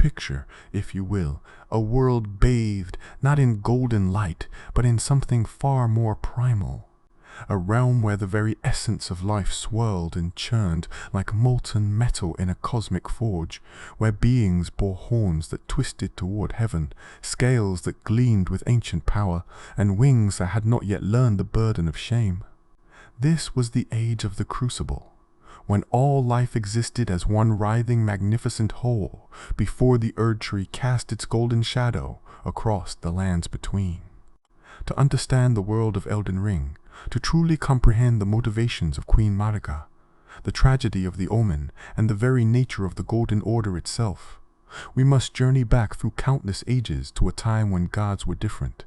picture, if you will, a world bathed not in golden light, but in something far more primal. A realm where the very essence of life swirled and churned like molten metal in a cosmic forge, where beings bore horns that twisted toward heaven, scales that gleamed with ancient power, and wings that had not yet learned the burden of shame. This was the age of the Crucible, when all life existed as one writhing magnificent whole, before the Erdtree cast its golden shadow across the lands between. To understand the world of Elden Ring, to truly comprehend the motivations of Queen Marika, the tragedy of the Omen, and the very nature of the Golden Order itself, we must journey back through countless ages to a time when gods were different,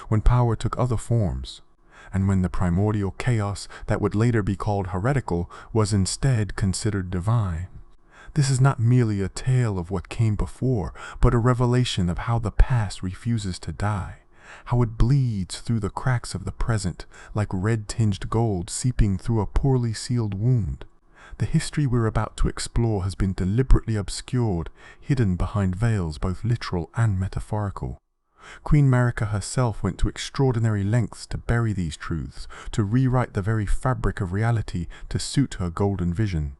when power took other forms, and when the primordial chaos that would later be called heretical was instead considered divine. This is not merely a tale of what came before, but a revelation of how the past refuses to die, how it bleeds through the cracks of the present like red-tinged gold seeping through a poorly sealed wound. The history we're about to explore has been deliberately obscured, hidden behind veils both literal and metaphorical. Queen Marika herself went to extraordinary lengths to bury these truths, to rewrite the very fabric of reality to suit her golden vision.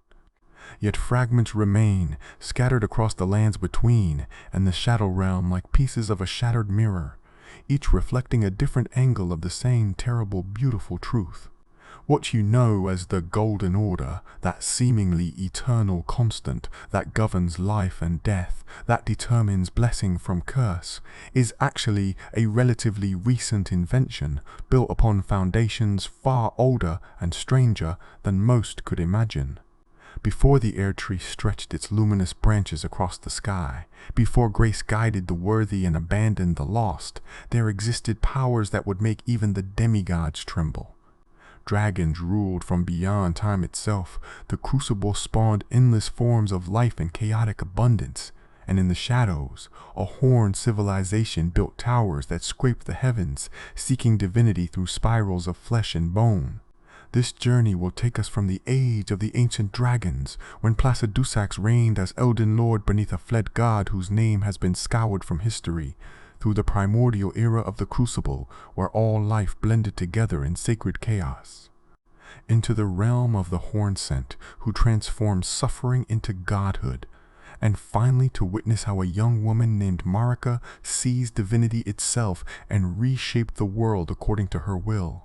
Yet fragments remain, scattered across the lands between and the Shadow Realm like pieces of a shattered mirror, each reflecting a different angle of the same terrible, beautiful truth. What you know as the Golden Order, that seemingly eternal constant that governs life and death, that determines blessing from curse, is actually a relatively recent invention built upon foundations far older and stranger than most could imagine. Before the Erdtree stretched its luminous branches across the sky, before grace guided the worthy and abandoned the lost, there existed powers that would make even the demigods tremble. Dragons ruled from beyond time itself. The Crucible spawned endless forms of life and chaotic abundance, and in the shadows, a horned civilization built towers that scraped the heavens, seeking divinity through spirals of flesh and bone. This journey will take us from the age of the ancient dragons, when Placidusax reigned as Elden Lord beneath a fled god whose name has been scoured from history, through the primordial era of the Crucible, where all life blended together in sacred chaos, into the realm of the Hornsent, who transformed suffering into godhood, and finally to witness how a young woman named Marika seized divinity itself and reshaped the world according to her will.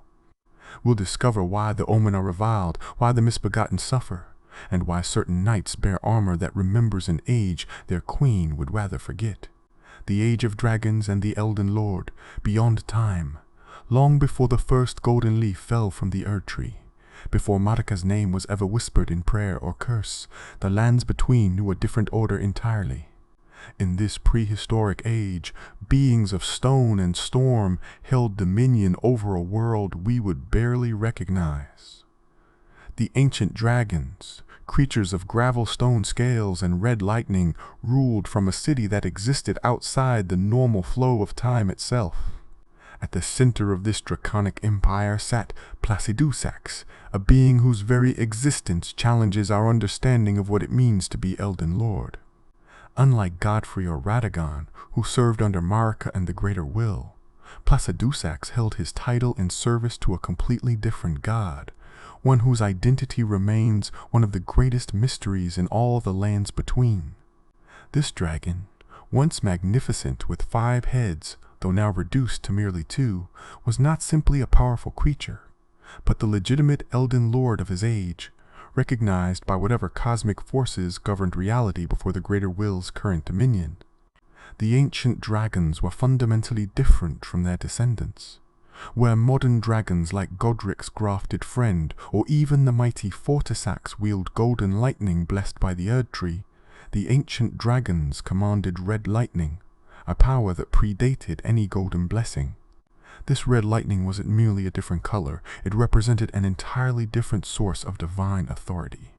We'll discover why the Omen are reviled, why the Misbegotten suffer, and why certain knights bear armor that remembers an age their queen would rather forget. The age of dragons and the Elden Lord, beyond time, long before the first golden leaf fell from the Erdtree, before Marika's name was ever whispered in prayer or curse, the lands between knew a different order entirely. In this prehistoric age, beings of stone and storm held dominion over a world we would barely recognize. The ancient dragons, creatures of gravel-stone scales and red lightning, ruled from a city that existed outside the normal flow of time itself. At the center of this draconic empire sat Placidusax, a being whose very existence challenges our understanding of what it means to be Elden Lord. Unlike Godfrey or Radagon, who served under Marika and the Greater Will, Placidusax held his title in service to a completely different god, one whose identity remains one of the greatest mysteries in all the lands between. This dragon, once magnificent with 5 heads, though now reduced to merely 2, was not simply a powerful creature, but the legitimate Elden Lord of his age, recognized by whatever cosmic forces governed reality before the Greater Will's current dominion. The ancient dragons were fundamentally different from their descendants. Where modern dragons like Godric's grafted friend, or even the mighty Fortisax wield golden lightning blessed by the Erdtree, the ancient dragons commanded red lightning, a power that predated any golden blessing. This red lightning wasn't merely a different color, it represented an entirely different source of divine authority.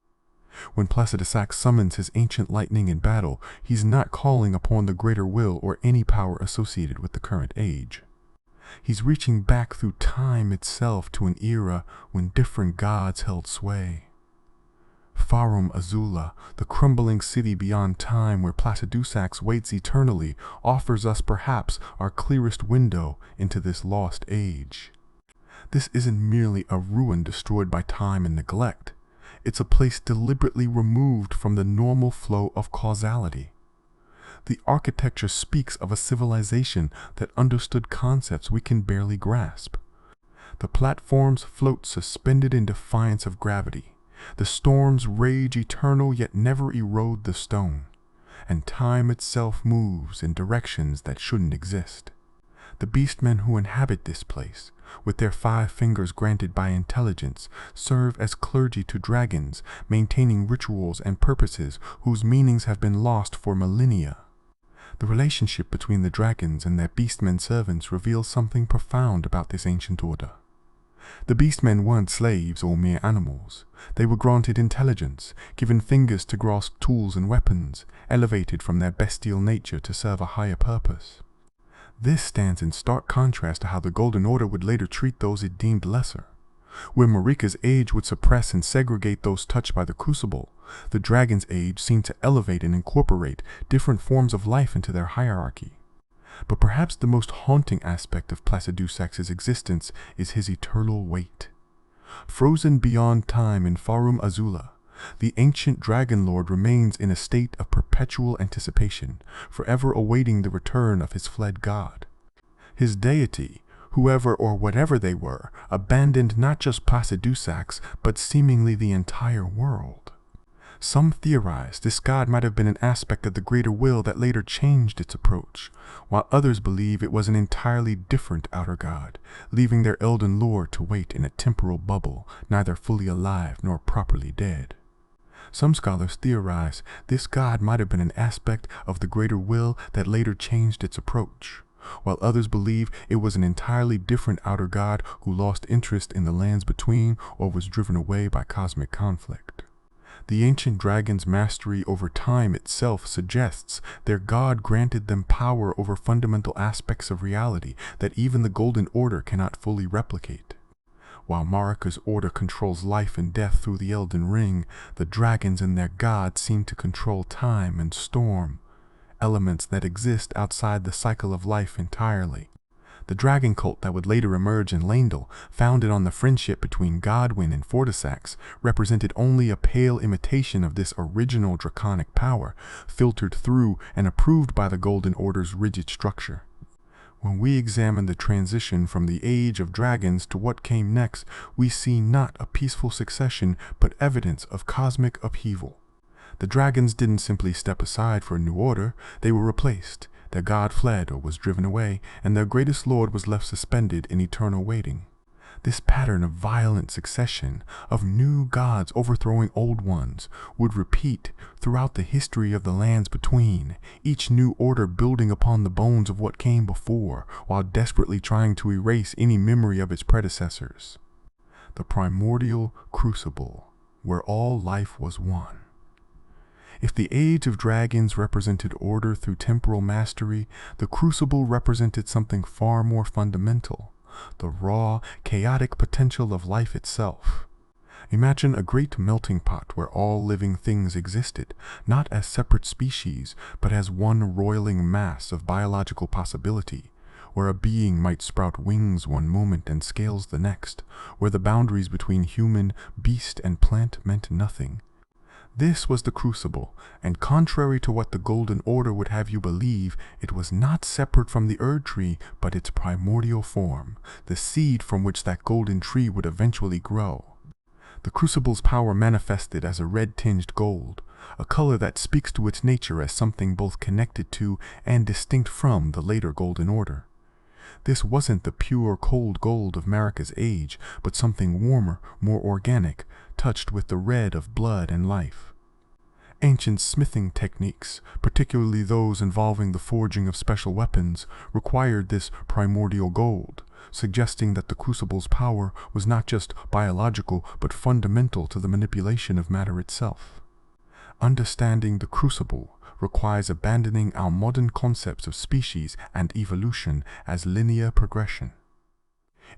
When Placidusax summons his ancient lightning in battle, he's not calling upon the Greater Will or any power associated with the current age. He's reaching back through time itself to an era when different gods held sway. Farum Azula, the crumbling city beyond time where Placidusax waits eternally, offers us perhaps our clearest window into this lost age. This isn't merely a ruin destroyed by time and neglect. It's a place deliberately removed from the normal flow of causality. The architecture speaks of a civilization that understood concepts we can barely grasp. The platforms float suspended in defiance of gravity. The storms rage eternal yet never erode the stone, and time itself moves in directions that shouldn't exist. The beastmen who inhabit this place, with their 5 fingers granted by intelligence, serve as clergy to dragons, maintaining rituals and purposes whose meanings have been lost for millennia. The relationship between the dragons and their beastmen servants reveals something profound about this ancient order. The beastmen weren't slaves or mere animals. They were granted intelligence, given fingers to grasp tools and weapons, elevated from their bestial nature to serve a higher purpose. This stands in stark contrast to how the Golden Order would later treat those it deemed lesser. Where Marika's age would suppress and segregate those touched by the Crucible, the Dragon's Age seemed to elevate and incorporate different forms of life into their hierarchy. But perhaps the most haunting aspect of Placidusax's existence is his eternal wait. Frozen beyond time in Farum Azula, the ancient Dragon Lord remains in a state of perpetual anticipation, forever awaiting the return of his fled god. His deity, whoever or whatever they were, abandoned not just Placidusax, but seemingly the entire world. Some theorize this god might have been an aspect of the greater will that later changed its approach, while others believe it was an entirely different outer god, leaving their Elden Lord to wait in a temporal bubble, neither fully alive nor properly dead. Some scholars theorize this god might have been an aspect of the greater will that later changed its approach, while others believe it was an entirely different outer god who lost interest in the lands between or was driven away by cosmic conflict. The ancient dragon's mastery over time itself suggests their god granted them power over fundamental aspects of reality that even the Golden Order cannot fully replicate. While Marika's order controls life and death through the Elden Ring, the dragons and their god seem to control time and storm, elements that exist outside the cycle of life entirely. The dragon cult that would later emerge in Leyndell, founded on the friendship between Godwyn and Fortisax, represented only a pale imitation of this original draconic power, filtered through and approved by the Golden Order's rigid structure. When we examine the transition from the Age of Dragons to what came next, we see not a peaceful succession, but evidence of cosmic upheaval. The dragons didn't simply step aside for a new order, they were replaced. Their god fled or was driven away, and their greatest lord was left suspended in eternal waiting. This pattern of violent succession, of new gods overthrowing old ones, would repeat throughout the history of the lands between, each new order building upon the bones of what came before, while desperately trying to erase any memory of its predecessors. The primordial crucible, where all life was one. If the Age of Dragons represented order through temporal mastery, the Crucible represented something far more fundamental, the raw, chaotic potential of life itself. Imagine a great melting pot where all living things existed, not as separate species, but as one roiling mass of biological possibility, where a being might sprout wings one moment and scales the next, where the boundaries between human, beast, and plant meant nothing. This was the Crucible, and contrary to what the Golden Order would have you believe, it was not separate from the Erdtree, but its primordial form, the seed from which that golden tree would eventually grow. The Crucible's power manifested as a red-tinged gold, a color that speaks to its nature as something both connected to and distinct from the later Golden Order. This wasn't the pure, cold gold of Marika's age, but something warmer, more organic, touched with the red of blood and life. Ancient smithing techniques, particularly those involving the forging of special weapons, required this primordial gold, suggesting that the Crucible's power was not just biological but fundamental to the manipulation of matter itself. Understanding the Crucible requires abandoning our modern concepts of species and evolution as linear progression.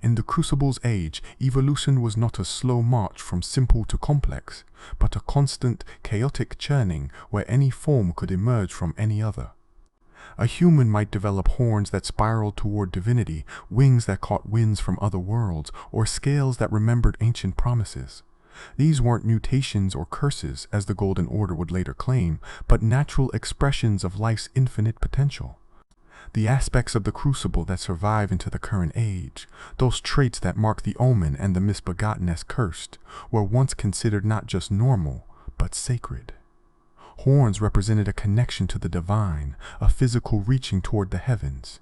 In the Crucible's age, evolution was not a slow march from simple to complex, but a constant, chaotic churning where any form could emerge from any other. A human might develop horns that spiraled toward divinity, wings that caught winds from other worlds, or scales that remembered ancient promises. These weren't mutations or curses, as the Golden Order would later claim, but natural expressions of life's infinite potential. The aspects of the Crucible that survive into the current age, those traits that mark the Omen and the Misbegotten as cursed, were once considered not just normal, but sacred. Horns represented a connection to the divine, a physical reaching toward the heavens.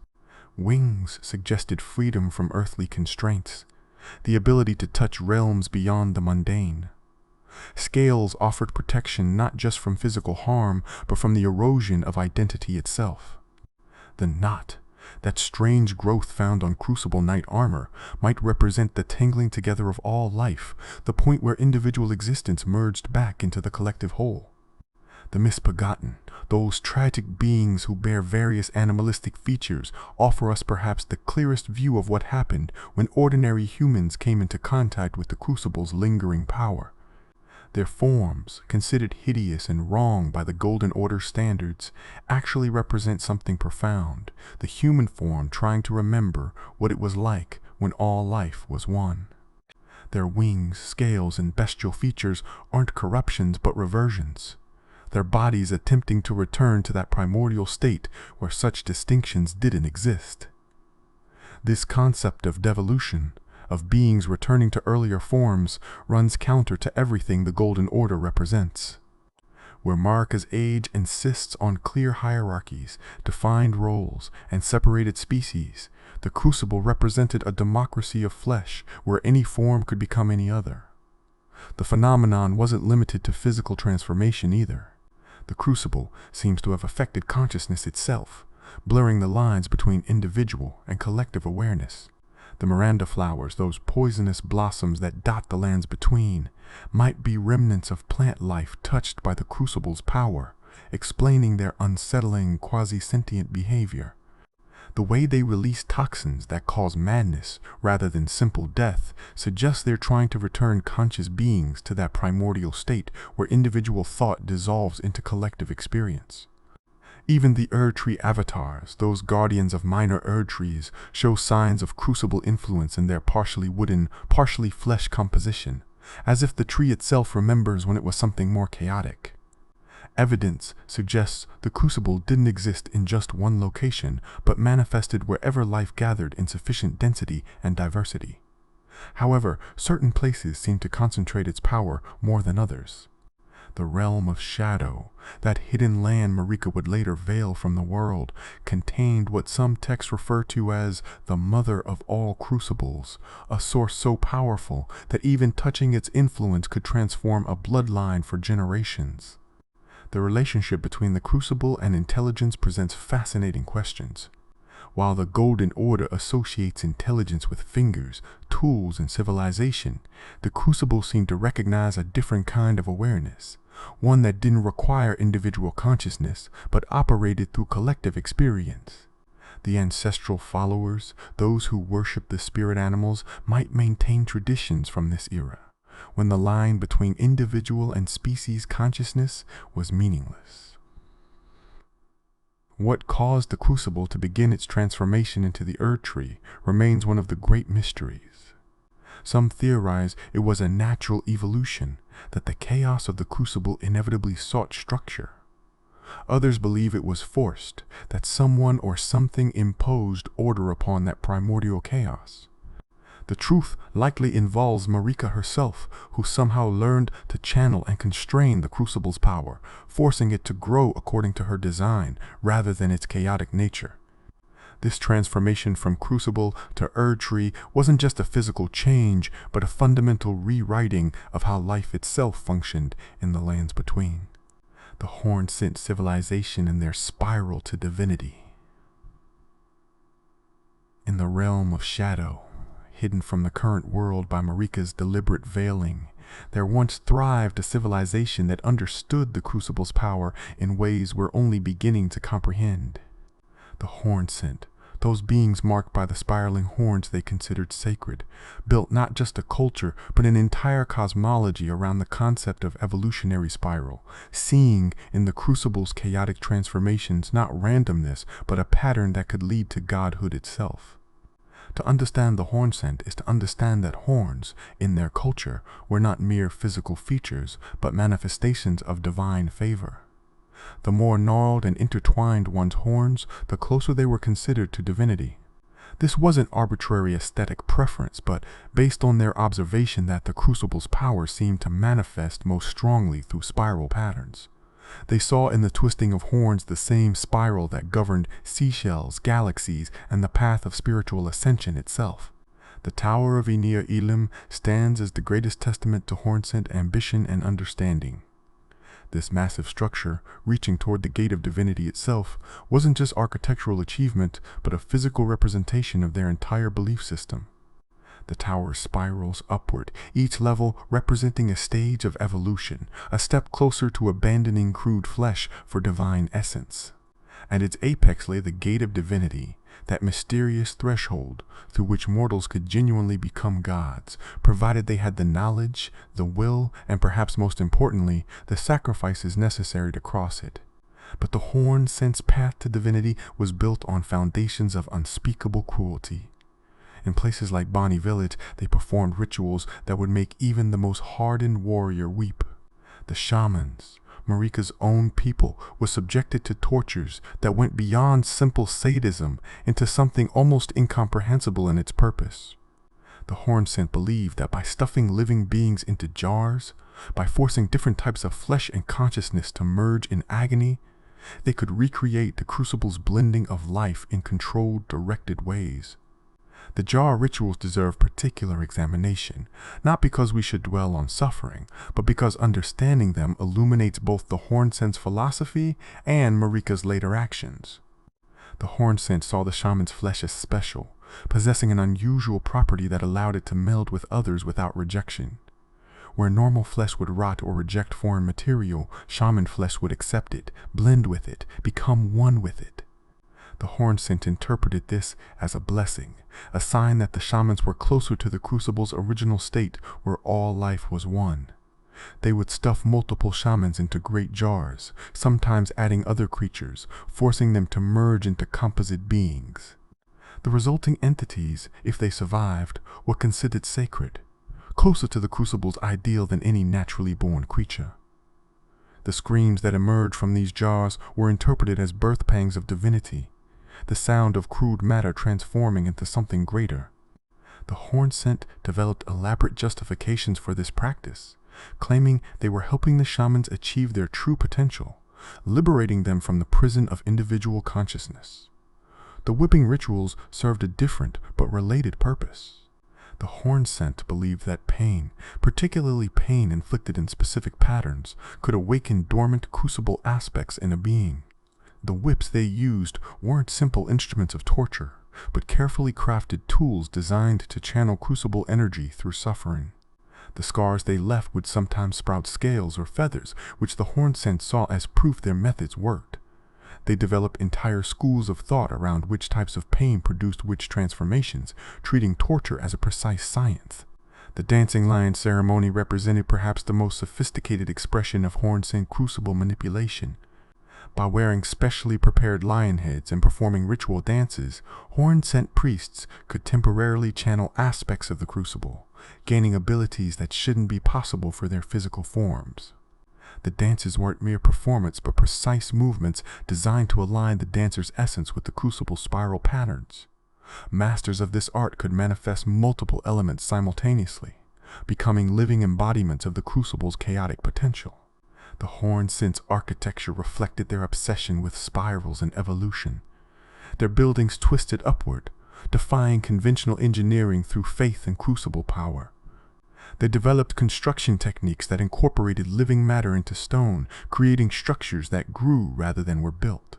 Wings suggested freedom from earthly constraints, the ability to touch realms beyond the mundane. Scales offered protection not just from physical harm, but from the erosion of identity itself. The knot, that strange growth found on Crucible knight armor, might represent the tangling together of all life, the point where individual existence merged back into the collective whole. The Misbegotten, those tragic beings who bear various animalistic features, offer us perhaps the clearest view of what happened when ordinary humans came into contact with the Crucible's lingering power. Their forms, considered hideous and wrong by the Golden Order standards, actually represent something profound, the human form trying to remember what it was like when all life was one. Their wings, scales, and bestial features aren't corruptions but reversions, their bodies attempting to return to that primordial state where such distinctions didn't exist. This concept of devolution, of beings returning to earlier forms, runs counter to everything the Golden Order represents. Where Marika's age insists on clear hierarchies, defined roles, and separated species, the Crucible represented a democracy of flesh where any form could become any other. The phenomenon wasn't limited to physical transformation either. The Crucible seems to have affected consciousness itself, blurring the lines between individual and collective awareness. The Miranda flowers, those poisonous blossoms that dot the lands between, might be remnants of plant life touched by the Crucible's power, explaining their unsettling, quasi-sentient behavior. The way they release toxins that cause madness rather than simple death suggests they're trying to return conscious beings to that primordial state where individual thought dissolves into collective experience. Even the Erdtree avatars, those guardians of minor Erdtrees, show signs of Crucible influence in their partially wooden, partially flesh composition, as if the tree itself remembers when it was something more chaotic. Evidence suggests the Crucible didn't exist in just one location, but manifested wherever life gathered in sufficient density and diversity. However, certain places seem to concentrate its power more than others. The realm of shadow, that hidden land Marika would later veil from the world, contained what some texts refer to as the mother of all crucibles, a source so powerful that even touching its influence could transform a bloodline for generations. The relationship between the Crucible and intelligence presents fascinating questions. While the Golden Order associates intelligence with fingers, tools, and civilization, the Crucible seemed to recognize a different kind of awareness, one that didn't require individual consciousness, but operated through collective experience. The ancestral followers, those who worshiped the spirit animals, might maintain traditions from this era, when the line between individual and species consciousness was meaningless. What caused the Crucible to begin its transformation into the Erdtree remains one of the great mysteries. Some theorize it was a natural evolution, that the chaos of the Crucible inevitably sought structure. Others believe it was forced, that someone or something imposed order upon that primordial chaos. The truth likely involves Marika herself, who somehow learned to channel and constrain the Crucible's power, forcing it to grow according to her design rather than its chaotic nature. This transformation from Crucible to Erdtree wasn't just a physical change, but a fundamental rewriting of how life itself functioned in the lands between. The Hornsent civilization and their spiral to divinity. In the realm of shadow, hidden from the current world by Marika's deliberate veiling, there once thrived a civilization that understood the Crucible's power in ways we're only beginning to comprehend. The Hornsent, those beings marked by the spiraling horns they considered sacred, built not just a culture, but an entire cosmology around the concept of evolutionary spiral, seeing in the Crucible's chaotic transformations not randomness, but a pattern that could lead to godhood itself. To understand the Hornsent is to understand that horns, in their culture, were not mere physical features, but manifestations of divine favor. The more gnarled and intertwined one's horns, the closer they were considered to divinity. This wasn't arbitrary aesthetic preference, but based on their observation that the Crucible's power seemed to manifest most strongly through spiral patterns. They saw in the twisting of horns the same spiral that governed seashells, galaxies, and the path of spiritual ascension itself. The Tower of Enir Elim stands as the greatest testament to Hornsent ambition and understanding. This massive structure, reaching toward the gate of divinity itself, wasn't just architectural achievement, but a physical representation of their entire belief system. The tower spirals upward, each level representing a stage of evolution, a step closer to abandoning crude flesh for divine essence. At its apex lay the gate of divinity, that mysterious threshold through which mortals could genuinely become gods, provided they had the knowledge, the will, and perhaps most importantly, the sacrifices necessary to cross it. But the Hornsent's path to divinity was built on foundations of unspeakable cruelty. In places like Bonny Village, they performed rituals that would make even the most hardened warrior weep. The shamans, Marika's own people, were subjected to tortures that went beyond simple sadism into something almost incomprehensible in its purpose. The Hornsent believed that by stuffing living beings into jars, by forcing different types of flesh and consciousness to merge in agony, they could recreate the Crucible's blending of life in controlled, directed ways. The jar rituals deserve particular examination, not because we should dwell on suffering, but because understanding them illuminates both the Hornsent's philosophy and Marika's later actions. The Hornsent saw the shaman's flesh as special, possessing an unusual property that allowed it to meld with others without rejection. Where normal flesh would rot or reject foreign material, shaman flesh would accept it, blend with it, become one with it. The Hornsent interpreted this as a blessing, a sign that the shamans were closer to the Crucible's original state where all life was one. They would stuff multiple shamans into great jars, sometimes adding other creatures, forcing them to merge into composite beings. The resulting entities, if they survived, were considered sacred, closer to the Crucible's ideal than any naturally born creature. The screams that emerged from these jars were interpreted as birth pangs of divinity, the sound of crude matter transforming into something greater. The Hornsent developed elaborate justifications for this practice, claiming they were helping the shamans achieve their true potential, liberating them from the prison of individual consciousness. The whipping rituals served a different but related purpose. The Hornsent believed that pain, particularly pain inflicted in specific patterns, could awaken dormant Crucible aspects in a being. The whips they used weren't simple instruments of torture, but carefully crafted tools designed to channel Crucible energy through suffering. The scars they left would sometimes sprout scales or feathers, which the Hornsent saw as proof their methods worked. They developed entire schools of thought around which types of pain produced which transformations, treating torture as a precise science. The dancing lion ceremony represented perhaps the most sophisticated expression of Hornsent Crucible manipulation. By wearing specially prepared lion heads and performing ritual dances, Hornsent priests could temporarily channel aspects of the Crucible, gaining abilities that shouldn't be possible for their physical forms. The dances weren't mere performance, but precise movements designed to align the dancer's essence with the Crucible's spiral patterns. Masters of this art could manifest multiple elements simultaneously, becoming living embodiments of the Crucible's chaotic potential. The Hornsent's architecture reflected their obsession with spirals and evolution. Their buildings twisted upward, defying conventional engineering through faith and Crucible power. They developed construction techniques that incorporated living matter into stone, creating structures that grew rather than were built.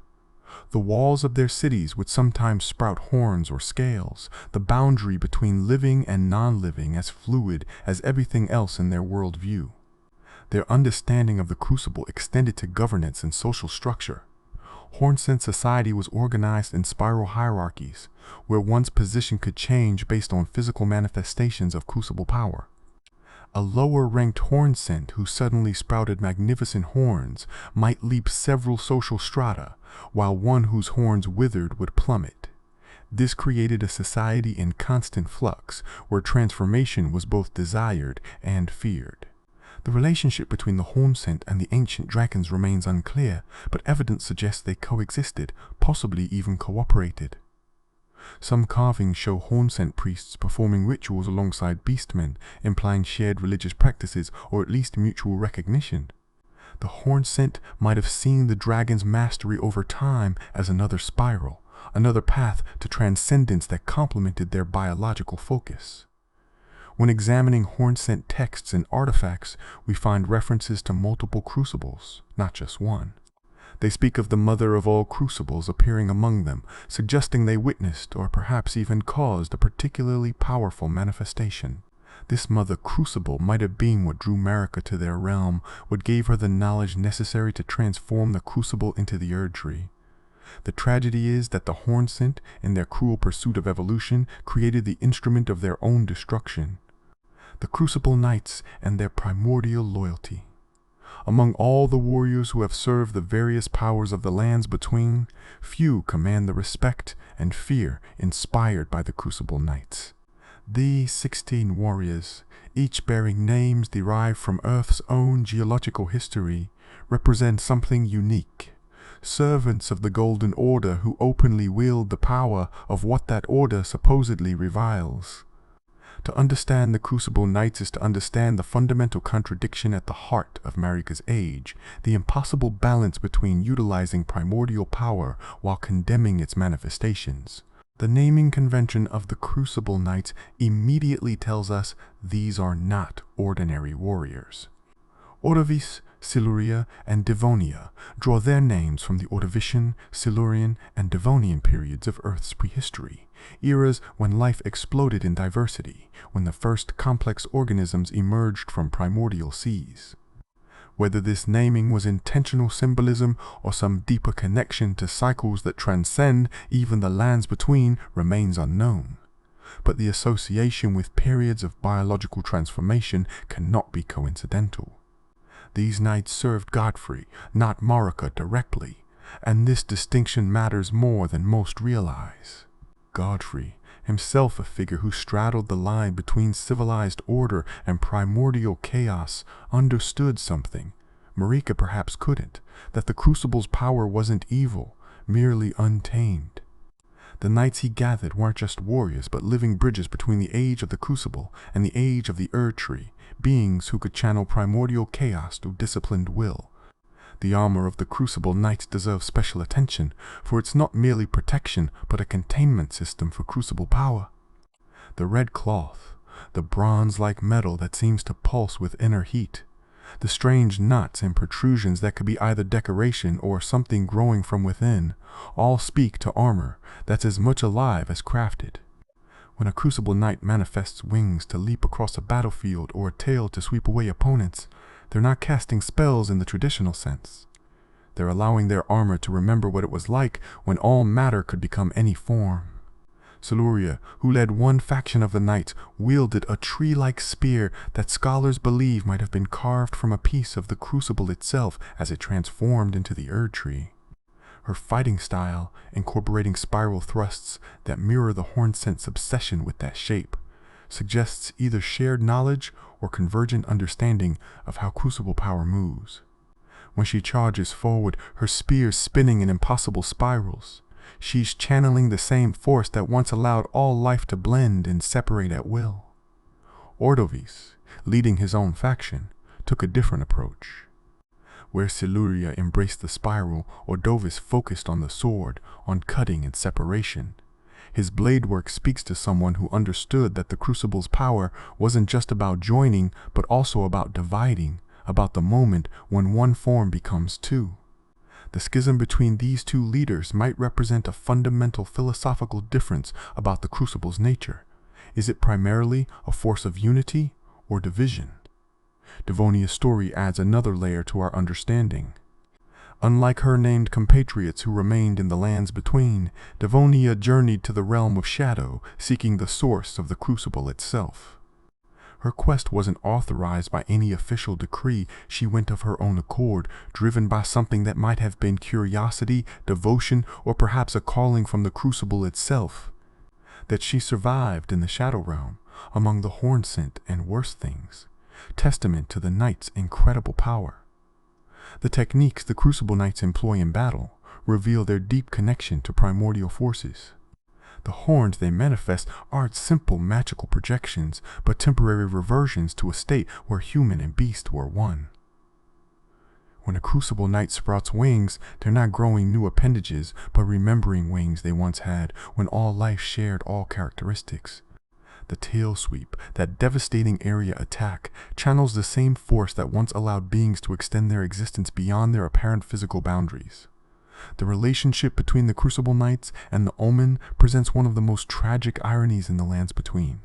The walls of their cities would sometimes sprout horns or scales, the boundary between living and non-living as fluid as everything else in their worldview. Their understanding of the Crucible extended to governance and social structure. Hornsent society was organized in spiral hierarchies, where one's position could change based on physical manifestations of Crucible power. A lower-ranked Hornsent who suddenly sprouted magnificent horns might leap several social strata, while one whose horns withered would plummet. This created a society in constant flux, where transformation was both desired and feared. The relationship between the Hornsent and the ancient dragons remains unclear, but evidence suggests they coexisted, possibly even cooperated. Some carvings show Hornsent priests performing rituals alongside beastmen, implying shared religious practices or at least mutual recognition. The Hornsent might have seen the dragon's mastery over time as another spiral, another path to transcendence that complemented their biological focus. When examining Hornsent texts and artifacts, we find references to multiple crucibles, not just one. They speak of the mother of all crucibles appearing among them, suggesting they witnessed or perhaps even caused a particularly powerful manifestation. This mother crucible might have been what drew Marika to their realm, what gave her the knowledge necessary to transform the crucible into the Erdtree. The tragedy is that the Hornsent, in their cruel pursuit of evolution, created the instrument of their own destruction. The Crucible Knights and their primordial loyalty. Among all the warriors who have served the various powers of the lands between, few command the respect and fear inspired by the Crucible Knights. These 16 warriors, each bearing names derived from Earth's own geological history, represent something unique. Servants of the Golden Order who openly wield the power of what that order supposedly reviles. To understand the Crucible Knights is to understand the fundamental contradiction at the heart of Marika's age, the impossible balance between utilizing primordial power while condemning its manifestations. The naming convention of the Crucible Knights immediately tells us these are not ordinary warriors. Ordovis, Siluria, and Devonia draw their names from the Ordovician, Silurian, and Devonian periods of Earth's prehistory, eras when life exploded in diversity, when the first complex organisms emerged from primordial seas. Whether this naming was intentional symbolism or some deeper connection to cycles that transcend even the lands between remains unknown. But the association with periods of biological transformation cannot be coincidental. These knights served Godfrey, not Marika directly, and this distinction matters more than most realize. Godfrey, himself a figure who straddled the line between civilized order and primordial chaos, understood something Marika perhaps couldn't, that the Crucible's power wasn't evil, merely untamed. The knights he gathered weren't just warriors, but living bridges between the age of the Crucible and the age of the Erdtree, beings who could channel primordial chaos through disciplined will. The armor of the Crucible Knights deserves special attention, for it's not merely protection, but a containment system for Crucible power. The red cloth, the bronze-like metal that seems to pulse with inner heat, the strange knots and protrusions that could be either decoration or something growing from within, all speak to armor that's as much alive as crafted. When a Crucible Knight manifests wings to leap across a battlefield or a tail to sweep away opponents, they're not casting spells in the traditional sense. They're allowing their armor to remember what it was like when all matter could become any form. Siluria, who led one faction of the knights, wielded a tree-like spear that scholars believe might have been carved from a piece of the Crucible itself as it transformed into the Erdtree. Her fighting style, incorporating spiral thrusts that mirror the Hornsent's obsession with that shape, suggests either shared knowledge or convergent understanding of how Crucible power moves. When she charges forward, her spear spinning in impossible spirals, she's channeling the same force that once allowed all life to blend and separate at will. Ordovis, leading his own faction, took a different approach. Where Siluria embraced the spiral, Ordovis focused on the sword, on cutting and separation. His blade work speaks to someone who understood that the Crucible's power wasn't just about joining, but also about dividing, about the moment when one form becomes two. The schism between these two leaders might represent a fundamental philosophical difference about the Crucible's nature. Is it primarily a force of unity or division? Devonia's story adds another layer to our understanding. Unlike her named compatriots who remained in the lands between, Divonia journeyed to the realm of shadow, seeking the source of the Crucible itself. Her quest wasn't authorized by any official decree. She went of her own accord, driven by something that might have been curiosity, devotion, or perhaps a calling from the Crucible itself. That she survived in the Shadow Realm, among the Hornsent and worse things, testament to the Knight's incredible power. The techniques the Crucible Knights employ in battle reveal their deep connection to primordial forces. The horns they manifest aren't simple magical projections, but temporary reversions to a state where human and beast were one. When a Crucible Knight sprouts wings, they're not growing new appendages, but remembering wings they once had when all life shared all characteristics. The tail sweep, that devastating area attack, channels the same force that once allowed beings to extend their existence beyond their apparent physical boundaries. The relationship between the Crucible Knights and the Omen presents one of the most tragic ironies in the lands between.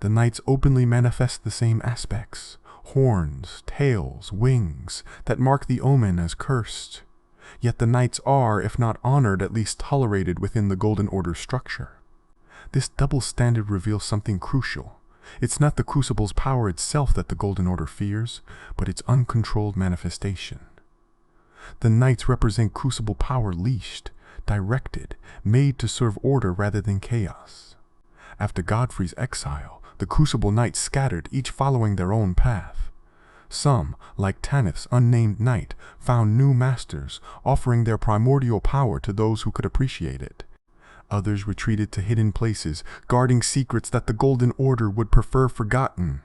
The Knights openly manifest the same aspects, horns, tails, wings, that mark the Omen as cursed. Yet the Knights are, if not honored, at least tolerated within the Golden Order's structure. This double standard reveals something crucial. It's not the Crucible's power itself that the Golden Order fears, but its uncontrolled manifestation. The Knights represent Crucible power leashed, directed, made to serve order rather than chaos. After Godfrey's exile, the Crucible Knights scattered, each following their own path. Some, like Tanith's unnamed knight, found new masters, offering their primordial power to those who could appreciate it. Others retreated to hidden places, guarding secrets that the Golden Order would prefer forgotten.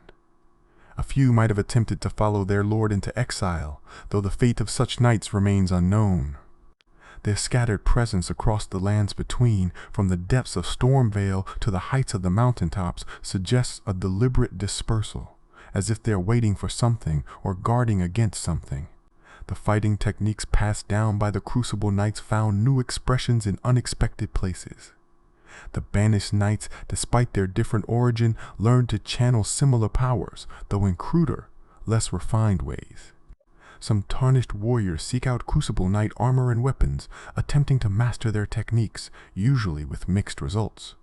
A few might have attempted to follow their lord into exile, though the fate of such knights remains unknown. Their scattered presence across the lands between, from the depths of Stormvale to the heights of the mountaintops, suggests a deliberate dispersal, as if they're waiting for something or guarding against something. The fighting techniques passed down by the Crucible Knights found new expressions in unexpected places. The banished knights, despite their different origin, learned to channel similar powers, though in cruder, less refined ways. Some tarnished warriors seek out Crucible Knight armor and weapons, attempting to master their techniques, usually with mixed results.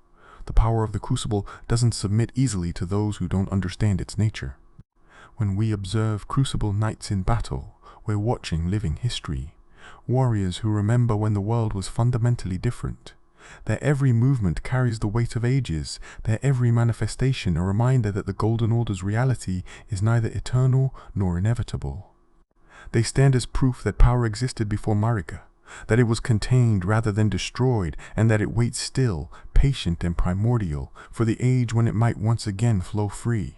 The power of the Crucible doesn't submit easily to those who don't understand its nature. When we observe Crucible Knights in battle, we're watching living history. Warriors who remember when the world was fundamentally different. Their every movement carries the weight of ages, their every manifestation a reminder that the Golden Order's reality is neither eternal nor inevitable. They stand as proof that power existed before Marika, that it was contained rather than destroyed, and that it waits still, patient and primordial, for the age when it might once again flow free.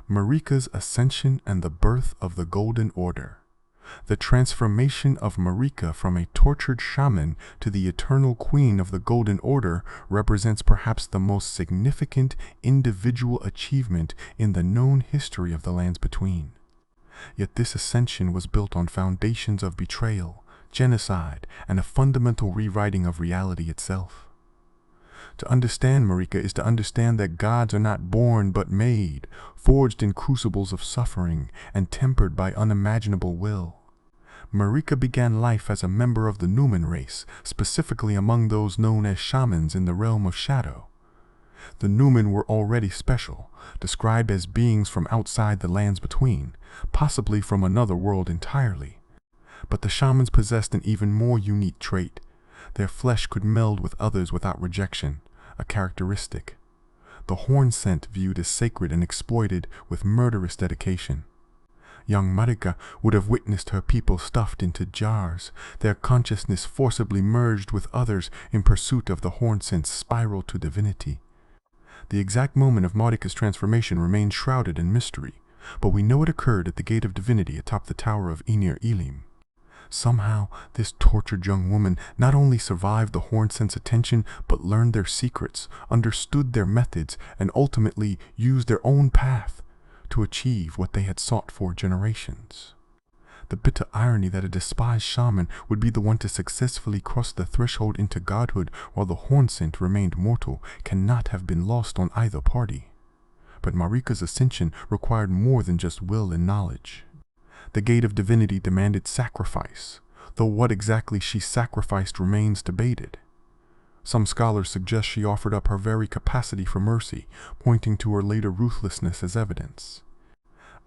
Marika's ascension and the birth of the Golden Order. The transformation of Marika from a tortured shaman to the eternal queen of the Golden Order represents perhaps the most significant individual achievement in the known history of the lands between. Yet this ascension was built on foundations of betrayal, genocide, and a fundamental rewriting of reality itself. To understand Marika is to understand that gods are not born but made, forged in crucibles of suffering, and tempered by unimaginable will. Marika began life as a member of the Numen race, specifically among those known as Shamans in the realm of shadow. The Numen were already special, described as beings from outside the lands between, possibly from another world entirely. But the Shamans possessed an even more unique trait. Their flesh could meld with others without rejection, a characteristic. The Hornsent viewed as sacred and exploited with murderous dedication. Young Marika would have witnessed her people stuffed into jars, their consciousness forcibly merged with others in pursuit of the Hornsent's spiral to divinity. The exact moment of Marika's transformation remains shrouded in mystery, but we know it occurred at the Gate of Divinity atop the Tower of Enir Elim. Somehow, this tortured young woman not only survived the Hornsent's attention, but learned their secrets, understood their methods, and ultimately used their own path to achieve what they had sought for generations. The bitter irony that a despised shaman would be the one to successfully cross the threshold into godhood while the Hornsent remained mortal cannot have been lost on either party. But Marika's ascension required more than just will and knowledge. The Gate of Divinity demanded sacrifice. though what exactly she sacrificed remains debated. Some scholars suggest she offered up her very capacity for mercy, pointing to her later ruthlessness as evidence.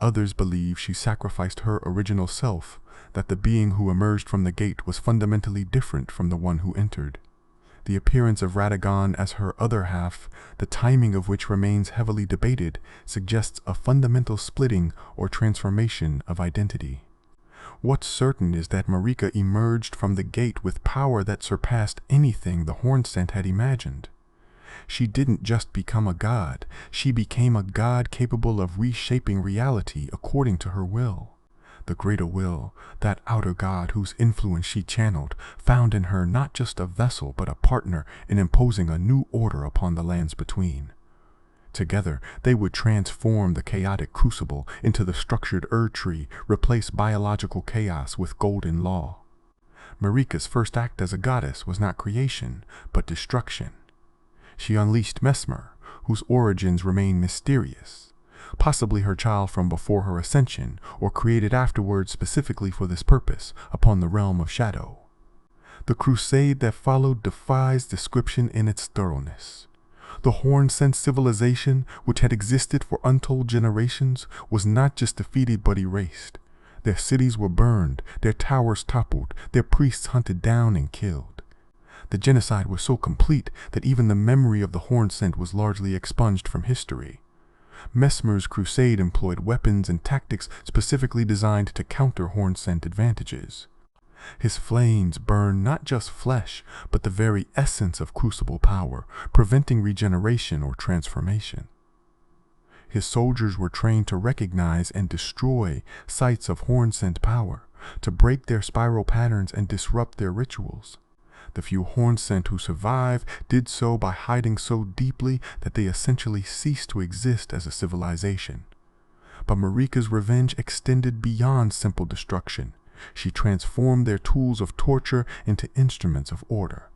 Others believe she sacrificed her original self, that the being who emerged from the gate was fundamentally different from the one who entered. The appearance of Radagon as her other half, the timing of which remains heavily debated, suggests a fundamental splitting or transformation of identity. What's certain is that Marika emerged from the gate with power that surpassed anything the Hornsent had imagined. She didn't just become a god, she became a god capable of reshaping reality according to her will. The greater will, that outer god whose influence she channeled, found in her not just a vessel but a partner in imposing a new order upon the lands between. Together, they would transform the chaotic Crucible into the structured Erdtree, replace biological chaos with golden law. Marika's first act as a goddess was not creation, but destruction. She unleashed Messmer, whose origins remain mysterious, possibly her child from before her ascension, or created afterwards specifically for this purpose, upon the realm of shadow. The crusade that followed defies description in its thoroughness. The Hornsent civilization, which had existed for untold generations, was not just defeated but erased. Their cities were burned, their towers toppled, their priests hunted down and killed. The genocide was so complete that even the memory of the Hornsent was largely expunged from history. Messmer's crusade employed weapons and tactics specifically designed to counter Hornsent advantages. His flames burned not just flesh, but the very essence of Crucible power, preventing regeneration or transformation. His soldiers were trained to recognize and destroy sites of Hornsent power, to break their spiral patterns and disrupt their rituals. The few Hornsent who survived did so by hiding so deeply that they essentially ceased to exist as a civilization. But Marika's revenge extended beyond simple destruction. She transformed their tools of torture into instruments of order.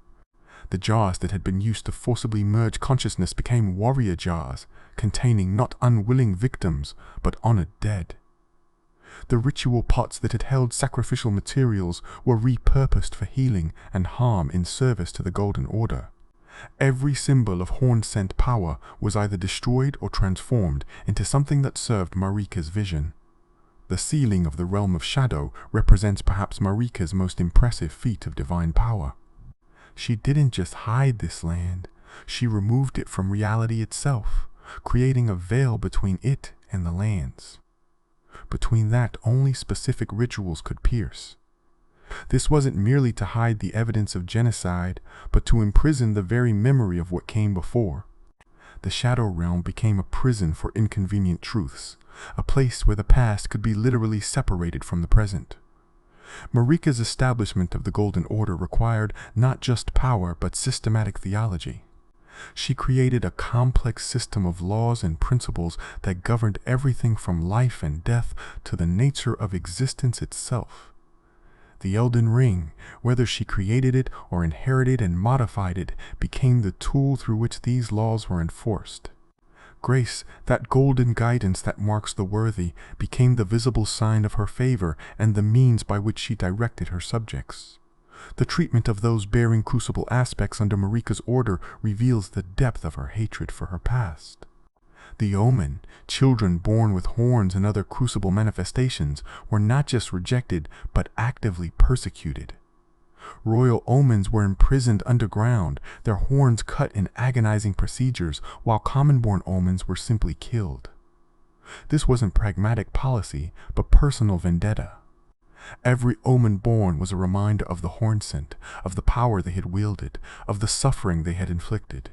The jaws that had been used to forcibly merge consciousness became warrior jaws, containing not unwilling victims, but honored dead. The ritual pots that had held sacrificial materials were repurposed for healing and harm in service to the Golden Order. Every symbol of Hornsent power was either destroyed or transformed into something that served Marika's vision. The sealing of the realm of shadow represents perhaps Marika's most impressive feat of divine power. She didn't just hide this land, she removed it from reality itself, creating a veil between it and the lands. Between that only specific rituals could pierce. This wasn't merely to hide the evidence of genocide, but to imprison the very memory of what came before. The Shadow Realm became a prison for inconvenient truths, a place where the past could be literally separated from the present. Marika's establishment of the Golden Order required not just power but systematic theology. She created a complex system of laws and principles that governed everything from life and death to the nature of existence itself. The Elden Ring, whether she created it or inherited and modified it, became the tool through which these laws were enforced. Grace, that golden guidance that marks the worthy, became the visible sign of her favor and the means by which she directed her subjects. The treatment of those bearing Crucible aspects under Marika's order reveals the depth of her hatred for her past. The Omen, children born with horns and other Crucible manifestations, were not just rejected, but actively persecuted. Royal Omens were imprisoned underground, their horns cut in agonizing procedures, while common-born Omens were simply killed. This wasn't pragmatic policy, but personal vendetta. Every Omen born was a reminder of the Hornsent, of the power they had wielded, of the suffering they had inflicted.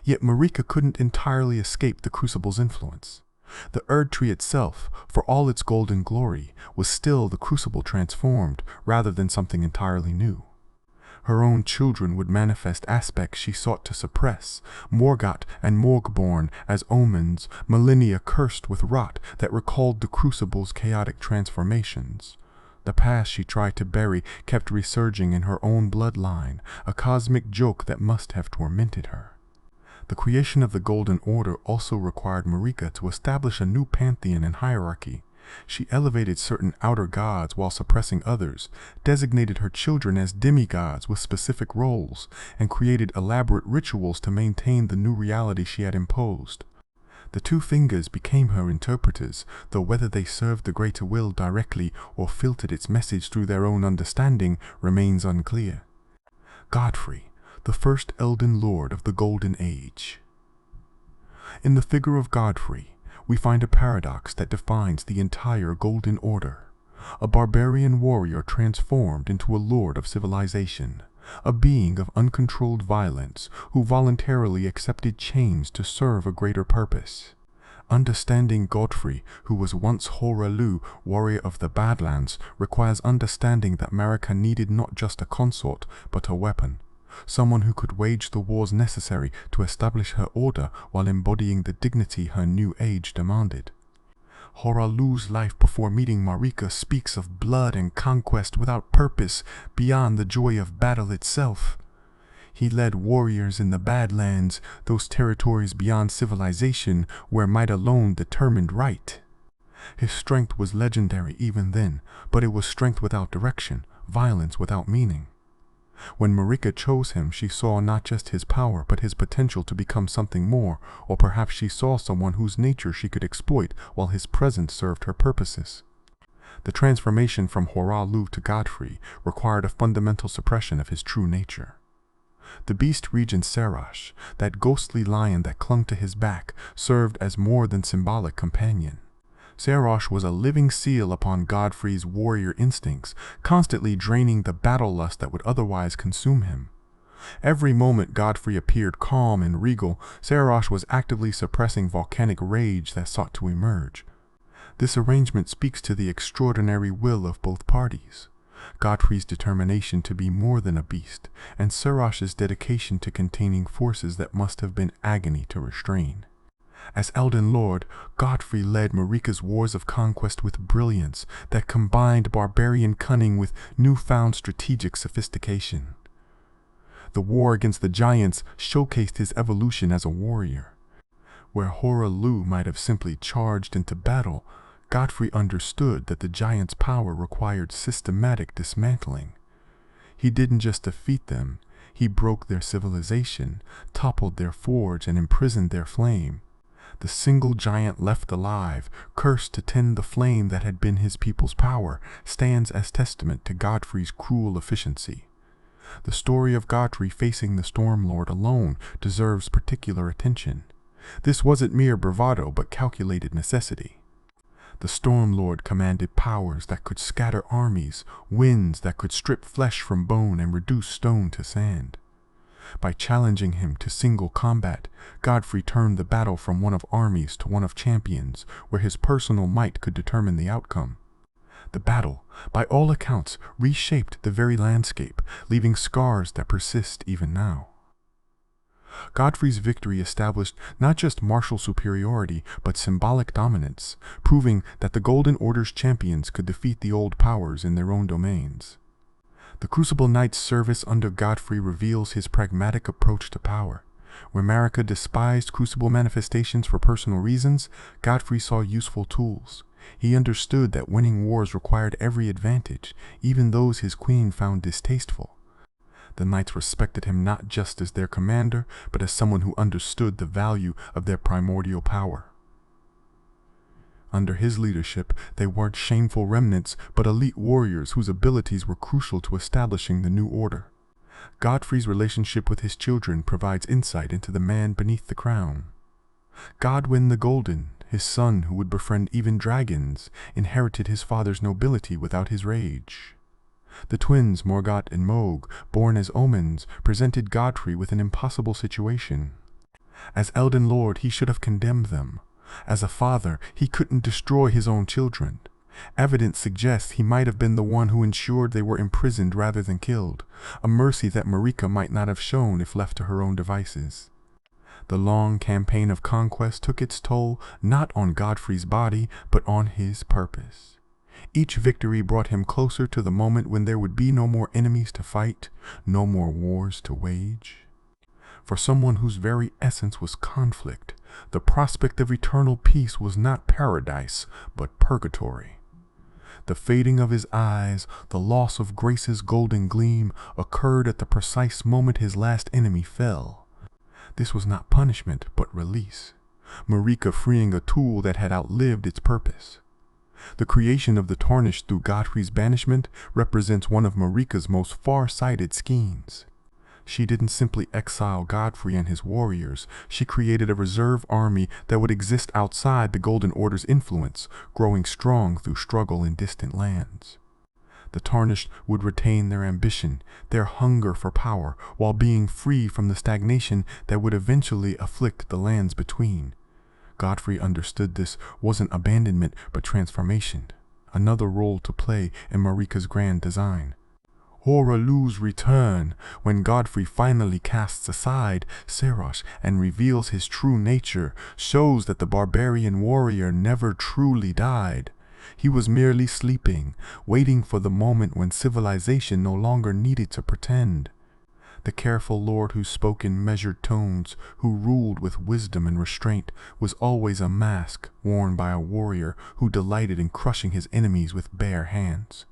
Yet Marika couldn't entirely escape the Crucible's influence. The Erdtree itself, for all its golden glory, was still the Crucible transformed, rather than something entirely new. Her own children would manifest aspects she sought to suppress, Morgott and Morgborn as Omens, millennia cursed with rot that recalled the Crucible's chaotic transformations. The past she tried to bury kept resurging in her own bloodline, a cosmic joke that must have tormented her. The creation of the Golden Order also required Marika to establish a new pantheon and hierarchy, She elevated certain outer gods while suppressing others, designated her children as demigods with specific roles, and created elaborate rituals to maintain the new reality she had imposed. The two fingers became her interpreters, though whether they served the greater will directly or filtered its message through their own understanding remains unclear. Godfrey, the first Elden Lord of the Golden Age. In the figure of Godfrey, we find a paradox that defines the entire Golden Order. A barbarian warrior transformed into a lord of civilization, a being of uncontrolled violence who voluntarily accepted chains to serve a greater purpose. Understanding Godfrey, who was once Horror Loux, warrior of the Badlands, requires understanding that Marika needed not just a consort, but a weapon. Someone who could wage the wars necessary to establish her order while embodying the dignity her new age demanded. Horror Loux's life before meeting Marika speaks of blood and conquest without purpose beyond the joy of battle itself. He led warriors in the Badlands, those territories beyond civilization where might alone determined right. His strength was legendary even then, but it was strength without direction, violence without meaning. When Marika chose him, she saw not just his power, but his potential to become something more, or perhaps she saw someone whose nature she could exploit while his presence served her purposes. The transformation from Horror Loux to Godfrey required a fundamental suppression of his true nature. The beast regent Serash, that ghostly lion that clung to his back, served as more than symbolic companion. Serash was a living seal upon Godfrey's warrior instincts, constantly draining the battle lust that would otherwise consume him. Every moment Godfrey appeared calm and regal, Serash was actively suppressing volcanic rage that sought to emerge. This arrangement speaks to the extraordinary will of both parties. Godfrey's determination to be more than a beast, and Serash's dedication to containing forces that must have been agony to restrain. As Elden Lord, Godfrey led Marika's wars of conquest with brilliance that combined barbarian cunning with newfound strategic sophistication. The war against the giants showcased his evolution as a warrior. Where Horror Loux might have simply charged into battle, Godfrey understood that the giants' power required systematic dismantling. He didn't just defeat them, he broke their civilization, toppled their forge, and imprisoned their flame. The single giant left alive, cursed to tend the flame that had been his people's power, stands as testament to Godfrey's cruel efficiency. The story of Godfrey facing the Stormlord alone deserves particular attention. This wasn't mere bravado, but calculated necessity. The Stormlord commanded powers that could scatter armies, winds that could strip flesh from bone and reduce stone to sand. By challenging him to single combat, Godfrey turned the battle from one of armies to one of champions, where his personal might could determine the outcome. The battle, by all accounts, reshaped the very landscape, leaving scars that persist even now. Godfrey's victory established not just martial superiority, but symbolic dominance, proving that the Golden Order's champions could defeat the old powers in their own domains. The Crucible Knight's service under Godfrey reveals his pragmatic approach to power. Where Marika despised Crucible manifestations for personal reasons, Godfrey saw useful tools. He understood that winning wars required every advantage, even those his queen found distasteful. The knights respected him not just as their commander, but as someone who understood the value of their primordial power. Under his leadership, they weren't shameful remnants, but elite warriors whose abilities were crucial to establishing the new order. Godfrey's relationship with his children provides insight into the man beneath the crown. Godwyn the Golden, his son who would befriend even dragons, inherited his father's nobility without his rage. The twins Morgott and Morg, born as Omens, presented Godfrey with an impossible situation. As Elden Lord, he should have condemned them. As a father, he couldn't destroy his own children. Evidence suggests he might have been the one who ensured they were imprisoned rather than killed, a mercy that Marika might not have shown if left to her own devices. The long campaign of conquest took its toll not on Godfrey's body, but on his purpose. Each victory brought him closer to the moment when there would be no more enemies to fight, no more wars to wage. For someone whose very essence was conflict, The prospect of eternal peace was not paradise, but purgatory. The fading of his eyes, the loss of Grace's golden gleam, occurred at the precise moment his last enemy fell. This was not punishment, but release. Marika freeing a tool that had outlived its purpose. The creation of the Tarnished through Godfrey's banishment represents one of Marika's most far-sighted schemes. She didn't simply exile Godfrey and his warriors, she created a reserve army that would exist outside the Golden Order's influence, growing strong through struggle in distant lands. The Tarnished would retain their ambition, their hunger for power, while being free from the stagnation that would eventually afflict the lands between. Godfrey understood this wasn't abandonment but transformation, another role to play in Marika's grand design. Horror Loux' return, when Godfrey finally casts aside Serosh and reveals his true nature, shows that the barbarian warrior never truly died. He was merely sleeping, waiting for the moment when civilization no longer needed to pretend. The careful lord who spoke in measured tones, who ruled with wisdom and restraint, was always a mask worn by a warrior who delighted in crushing his enemies with bare hands.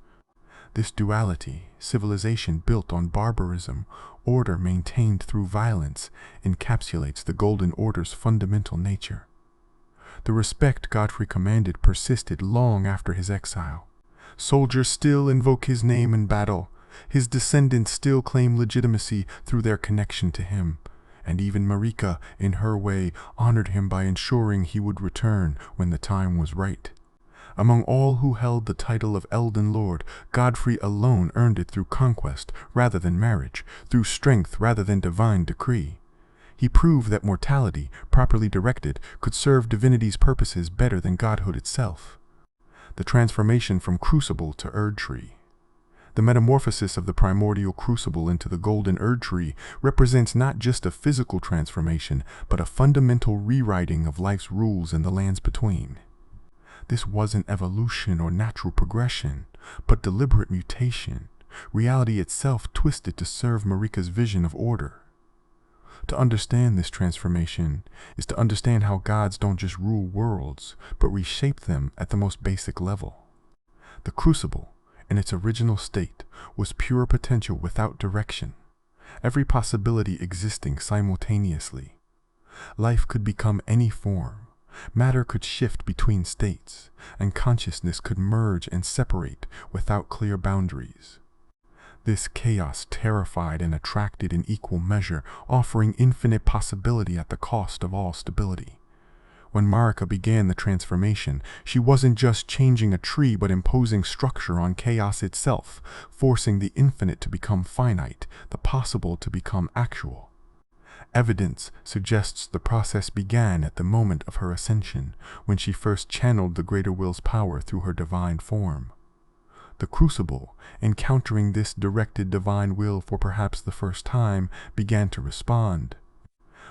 This duality, civilization built on barbarism, order maintained through violence, encapsulates the Golden Order's fundamental nature. The respect Godfrey commanded persisted long after his exile. Soldiers still invoke his name in battle. His descendants still claim legitimacy through their connection to him, and even Marika, in her way, honored him by ensuring he would return when the time was right. Among all who held the title of Elden Lord, Godfrey alone earned it through conquest rather than marriage, through strength rather than divine decree. He proved that mortality, properly directed, could serve Divinity's purposes better than godhood itself. The transformation from Crucible to Erdtree. The metamorphosis of the primordial Crucible into the golden Erdtree represents not just a physical transformation, but a fundamental rewriting of life's rules in the lands between. This wasn't evolution or natural progression, but deliberate mutation, reality itself twisted to serve Marika's vision of order. To understand this transformation is to understand how gods don't just rule worlds, but reshape them at the most basic level. The Crucible, in its original state, was pure potential without direction, every possibility existing simultaneously. Life could become any form. Matter could shift between states, and consciousness could merge and separate without clear boundaries. This chaos terrified and attracted in equal measure, offering infinite possibility at the cost of all stability. When Marika began the transformation, she wasn't just changing a tree but imposing structure on chaos itself, forcing the infinite to become finite, the possible to become actual. Evidence suggests the process began at the moment of her ascension, when she first channeled the greater will's power through her divine form. The Crucible, encountering this directed divine will for perhaps the first time, began to respond.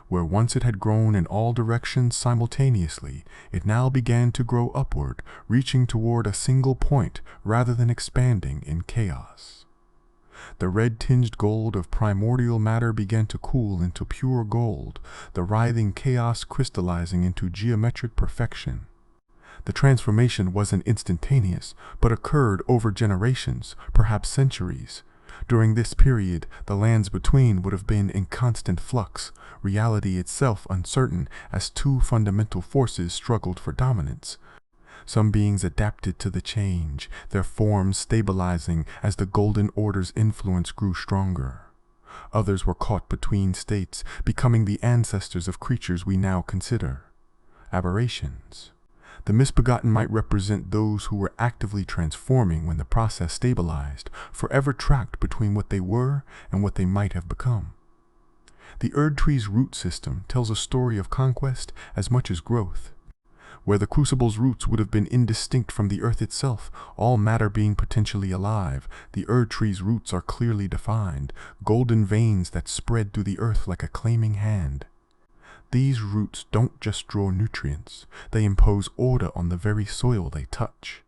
Where once it had grown in all directions simultaneously, it now began to grow upward, reaching toward a single point rather than expanding in chaos. The red-tinged gold of primordial matter began to cool into pure gold, the writhing chaos crystallizing into geometric perfection. The transformation wasn't instantaneous, but occurred over generations, perhaps centuries. During this period, the lands between would have been in constant flux, reality itself uncertain as two fundamental forces struggled for dominance. Some beings adapted to the change, their forms stabilizing as the Golden Order's influence grew stronger. Others were caught between states, becoming the ancestors of creatures we now consider aberrations. The Misbegotten might represent those who were actively transforming when the process stabilized, forever trapped between what they were and what they might have become. The Erdtree's root system tells a story of conquest as much as growth. Where the Crucible's roots would have been indistinct from the earth itself, all matter being potentially alive, the Erdtree's roots are clearly defined, golden veins that spread through the earth like a claiming hand. These roots don't just draw nutrients, they impose order on the very soil they touch.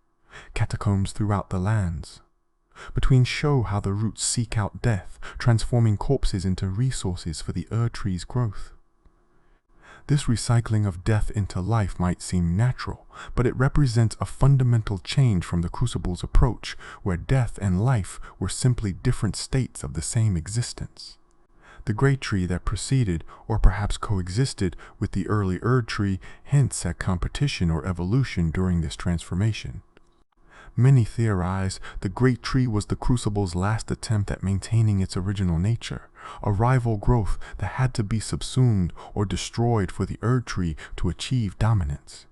Catacombs throughout the lands between show how the roots seek out death, transforming corpses into resources for the Erdtree's growth. This recycling of death into life might seem natural, but it represents a fundamental change from the Crucible's approach, where death and life were simply different states of the same existence. The great tree that preceded, or perhaps coexisted, with the early Erdtree hints at competition or evolution during this transformation. Many theorize the great tree was the Crucible's last attempt at maintaining its original nature, a rival growth that had to be subsumed or destroyed for the Erdtree to achieve dominance.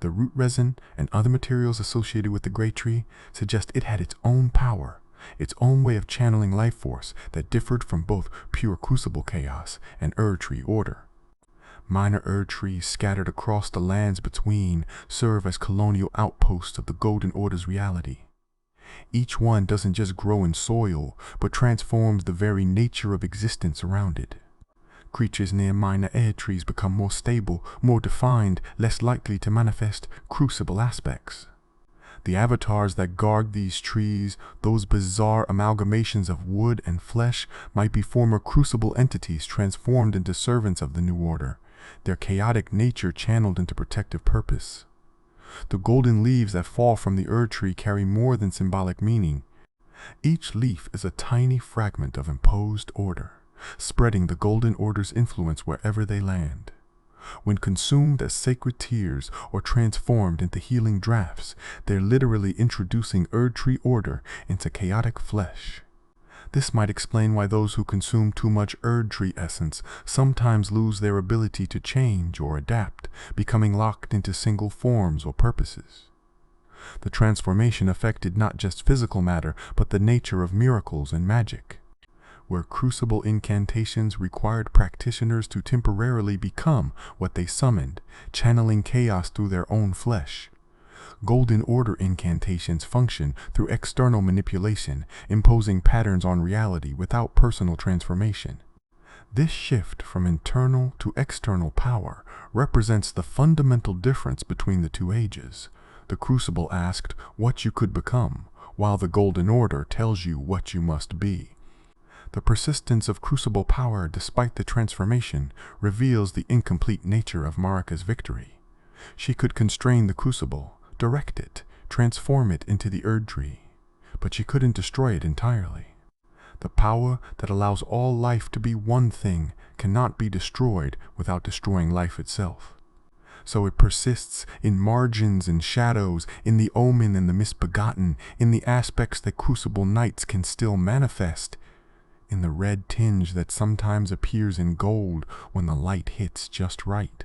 The root resin and other materials associated with the great tree suggest it had its own power, its own way of channeling life force that differed from both pure Crucible chaos and Erdtree order. Minor Erdtrees scattered across the lands between serve as colonial outposts of the Golden Order's reality. Each one doesn't just grow in soil, but transforms the very nature of existence around it. Creatures near minor Erdtrees become more stable, more defined, less likely to manifest Crucible aspects. The avatars that guard these trees, those bizarre amalgamations of wood and flesh, might be former Crucible entities transformed into servants of the New Order, their chaotic nature channeled into protective purpose. The golden leaves that fall from the Erdtree carry more than symbolic meaning. Each leaf is a tiny fragment of imposed order, spreading the Golden Order's influence wherever they land. When consumed as sacred tears or transformed into healing drafts, they're literally introducing Erdtree order into chaotic flesh. This might explain why those who consume too much Erdtree essence sometimes lose their ability to change or adapt, becoming locked into single forms or purposes. The transformation affected not just physical matter, but the nature of miracles and magic. Where Crucible incantations required practitioners to temporarily become what they summoned, channeling chaos through their own flesh. Golden Order incantations function through external manipulation, imposing patterns on reality without personal transformation. This shift from internal to external power represents the fundamental difference between the two ages. The Crucible asked what you could become, while the Golden Order tells you what you must be. The persistence of Crucible power despite the transformation reveals the incomplete nature of Marika's victory. She could constrain the Crucible, direct it, transform it into the Erdtree, but she couldn't destroy it entirely. The power that allows all life to be one thing cannot be destroyed without destroying life itself. So it persists in margins and shadows, in the Omen and the Misbegotten, in the aspects that Crucible Knights can still manifest, in the red tinge that sometimes appears in gold when the light hits just right.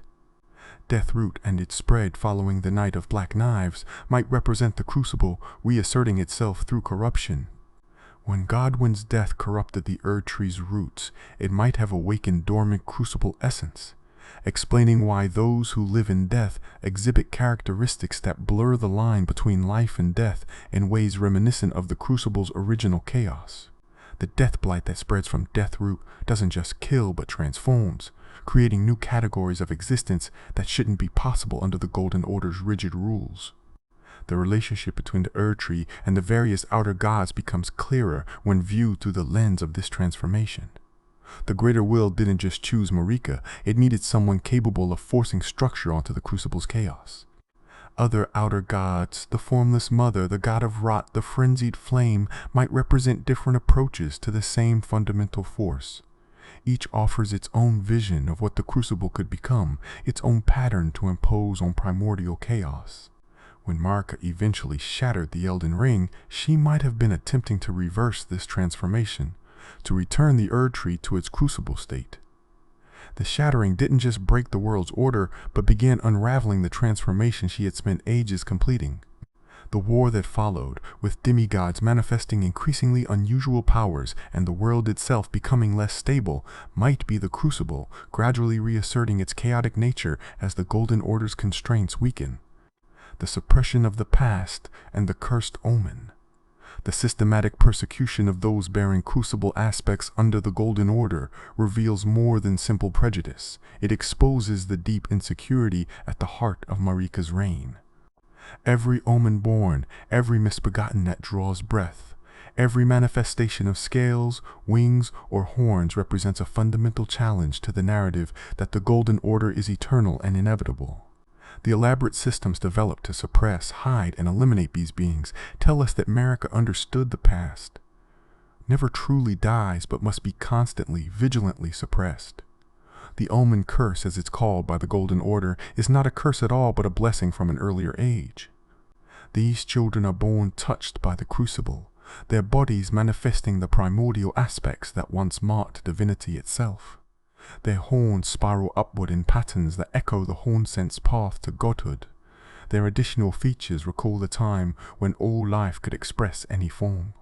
Deathroot and its spread following the Night of Black Knives might represent the Crucible reasserting itself through corruption. When Godwin's death corrupted the Erdtree's roots, it might have awakened dormant Crucible essence, explaining why those who live in death exhibit characteristics that blur the line between life and death in ways reminiscent of the Crucible's original chaos. The death blight that spreads from Deathroot doesn't just kill but transforms, creating new categories of existence that shouldn't be possible under the Golden Order's rigid rules. The relationship between the Erdtree and the various outer gods becomes clearer when viewed through the lens of this transformation. The Greater Will didn't just choose Marika, it needed someone capable of forcing structure onto the Crucible's chaos. Other outer gods, the Formless Mother, the God of Rot, the Frenzied Flame, might represent different approaches to the same fundamental force. Each offers its own vision of what the Crucible could become, its own pattern to impose on primordial chaos. When Marika eventually shattered the Elden Ring, she might have been attempting to reverse this transformation, to return the Erdtree to its Crucible state. The shattering didn't just break the world's order, but began unraveling the transformation she had spent ages completing. The war that followed, with demigods manifesting increasingly unusual powers and the world itself becoming less stable, might be the Crucible gradually reasserting its chaotic nature as the Golden Order's constraints weaken. The suppression of the past and the cursed Omen. The systematic persecution of those bearing Crucible aspects under the Golden Order reveals more than simple prejudice. It exposes the deep insecurity at the heart of Marika's reign. Every Omen born, every Misbegotten that draws breath, Every manifestation of scales, wings, or horns represents a fundamental challenge to the narrative that the Golden Order is eternal and inevitable. The elaborate systems developed to suppress, hide, and eliminate these beings tell us that Marika understood the past never truly dies but must be constantly, vigilantly suppressed. The Omen curse, as it's called by the Golden Order, is not a curse at all but a blessing from an earlier age. These children are born touched by the Crucible, their bodies manifesting the primordial aspects that once marked Divinity itself. Their horns spiral upward in patterns that echo the Hornsent's path to godhood. Their additional features recall the time when all life could express any form.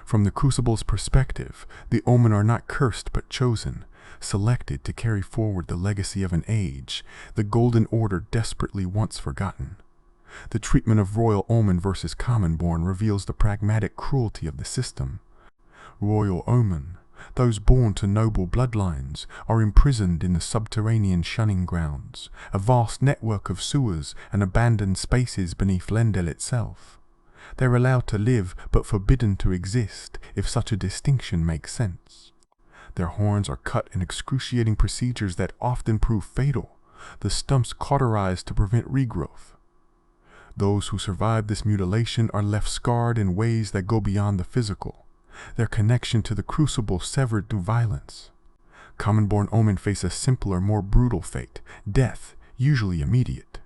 From the Crucible's perspective, the Omen are not cursed but chosen, selected to carry forward the legacy of an age the Golden Order desperately wants forgotten. The treatment of Royal Omen versus Commonborn reveals the pragmatic cruelty of the system. Royal Omen, those born to noble bloodlines, are imprisoned in the subterranean shunning grounds, a vast network of sewers and abandoned spaces beneath Lendel itself. They're allowed to live but forbidden to exist, if such a distinction makes sense. Their horns are cut in excruciating procedures that often prove fatal, the stumps cauterized to prevent regrowth. Those who survive this mutilation are left scarred in ways that go beyond the physical, their connection to the Crucible severed through violence. Commonborn Omen face a simpler, more brutal fate, death, usually immediate.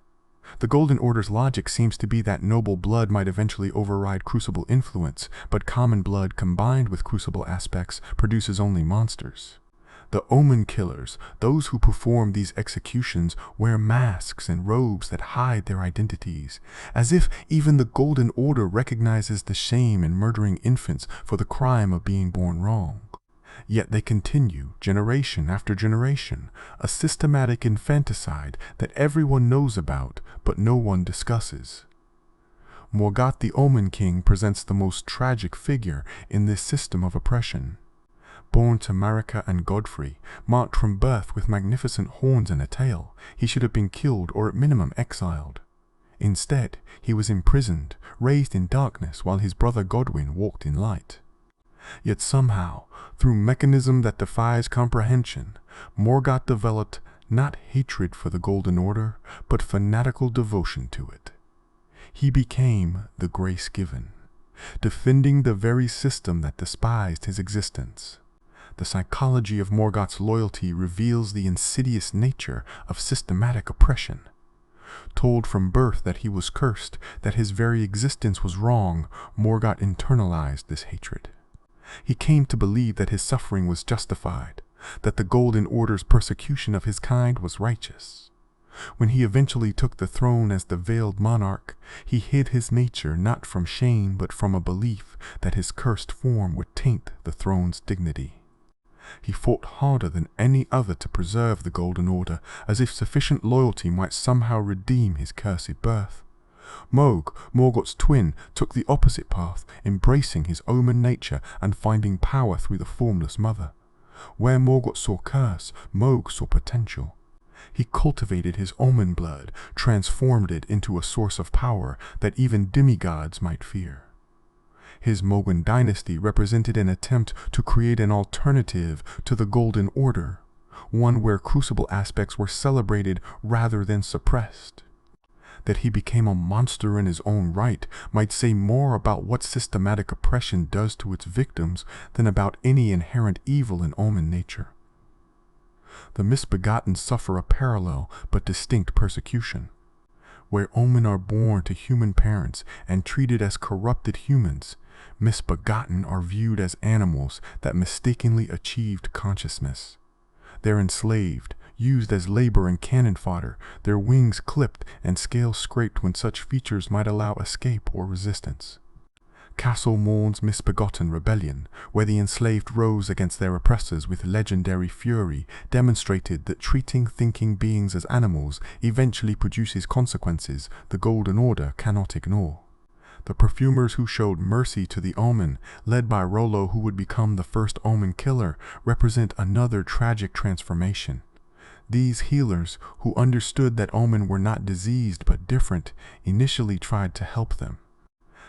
The Golden Order's logic seems to be that noble blood might eventually override Crucible influence, but common blood combined with Crucible aspects produces only monsters. The Omen killers, those who perform these executions, wear masks and robes that hide their identities, as if even the Golden Order recognizes the shame in murdering infants for the crime of being born wrong. Yet they continue, generation after generation, a systematic infanticide that everyone knows about but no one discusses. Morgott the Omen King presents the most tragic figure in this system of oppression. Born to Marika and Godfrey, marked from birth with magnificent horns and a tail, he should have been killed or at minimum exiled. Instead, he was imprisoned, raised in darkness while his brother Godwyn walked in light. Yet somehow, through mechanism that defies comprehension, Morgott developed not hatred for the Golden Order, but fanatical devotion to it. He became the Grace Given, defending the very system that despised his existence. The psychology of Morgott's loyalty reveals the insidious nature of systematic oppression. Told from birth that he was cursed, that his very existence was wrong, Morgott internalized this hatred. He came to believe that his suffering was justified, that the Golden Order's persecution of his kind was righteous. When he eventually took the throne as the veiled monarch, he hid his nature not from shame but from a belief that his cursed form would taint the throne's dignity. He fought harder than any other to preserve the Golden Order, as if sufficient loyalty might somehow redeem his cursed birth. Morgott's twin, took the opposite path, embracing his Omen nature and finding power through the formless mother. Where Morgott saw curse, Mohg saw potential. He cultivated his Omen blood, transformed it into a source of power that even demigods might fear. His Mohgan dynasty represented an attempt to create an alternative to the Golden Order, one where Crucible aspects were celebrated rather than suppressed. That he became a monster in his own right might say more about what systematic oppression does to its victims than about any inherent evil in Omen nature. The Misbegotten suffer a parallel but distinct persecution. Where Omen are born to human parents and treated as corrupted humans, Misbegotten are viewed as animals that mistakenly achieved consciousness. They're enslaved, used as labor and cannon fodder, their wings clipped and scales scraped when such features might allow escape or resistance. Castle mourns Misbegotten rebellion, where the enslaved rose against their oppressors with legendary fury, demonstrated that treating thinking beings as animals eventually produces consequences the Golden Order cannot ignore. The perfumers who showed mercy to the Omen, led by Rollo who would become the first Omen killer, represent another tragic transformation. These healers, who understood that Omen were not diseased but different, initially tried to help them.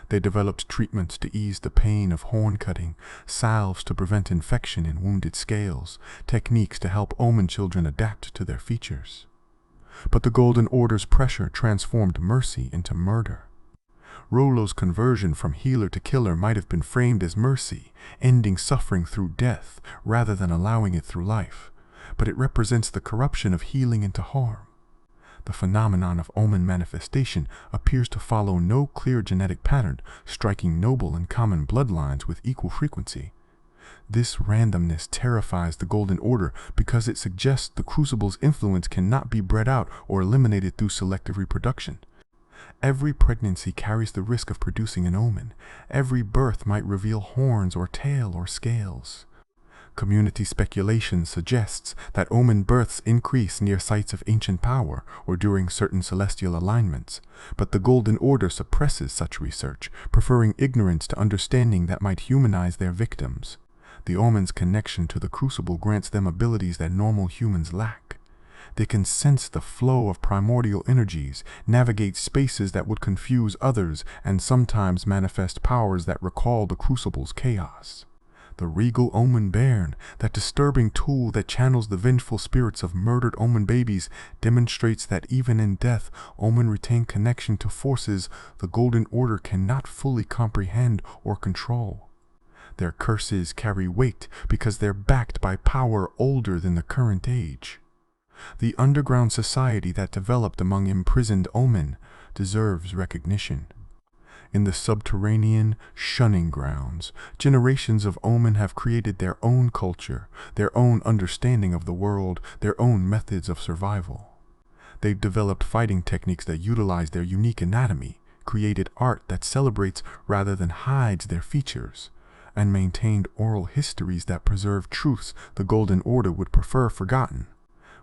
They developed treatments to ease the pain of horn cutting, salves to prevent infection in wounded scales, techniques to help Omen children adapt to their features. But the Golden Order's pressure transformed mercy into murder. Rollo's conversion from healer to killer might have been framed as mercy, ending suffering through death rather than allowing it through life, but it represents the corruption of healing into harm. The phenomenon of Omen manifestation appears to follow no clear genetic pattern, striking noble and common bloodlines with equal frequency. This randomness terrifies the Golden Order because it suggests the Crucible's influence cannot be bred out or eliminated through selective reproduction. Every pregnancy carries the risk of producing an Omen. Every birth might reveal horns or tail or scales. Community speculation suggests that Omen births increase near sites of ancient power or during certain celestial alignments, but the Golden Order suppresses such research, preferring ignorance to understanding that might humanize their victims. The Omen's connection to the Crucible grants them abilities that normal humans lack. They can sense the flow of primordial energies, navigate spaces that would confuse others, and sometimes manifest powers that recall the Crucible's chaos. The regal Omen Bairn, that disturbing tool that channels the vengeful spirits of murdered Omen babies, demonstrates that even in death, Omen retain connection to forces the Golden Order cannot fully comprehend or control. Their curses carry weight because they're backed by power older than the current age. The underground society that developed among imprisoned Omen deserves recognition. In the subterranean shunning grounds, generations of Omen have created their own culture, their own understanding of the world, their own methods of survival. They've developed fighting techniques that utilize their unique anatomy, created art that celebrates rather than hides their features, and maintained oral histories that preserve truths the Golden Order would prefer forgotten.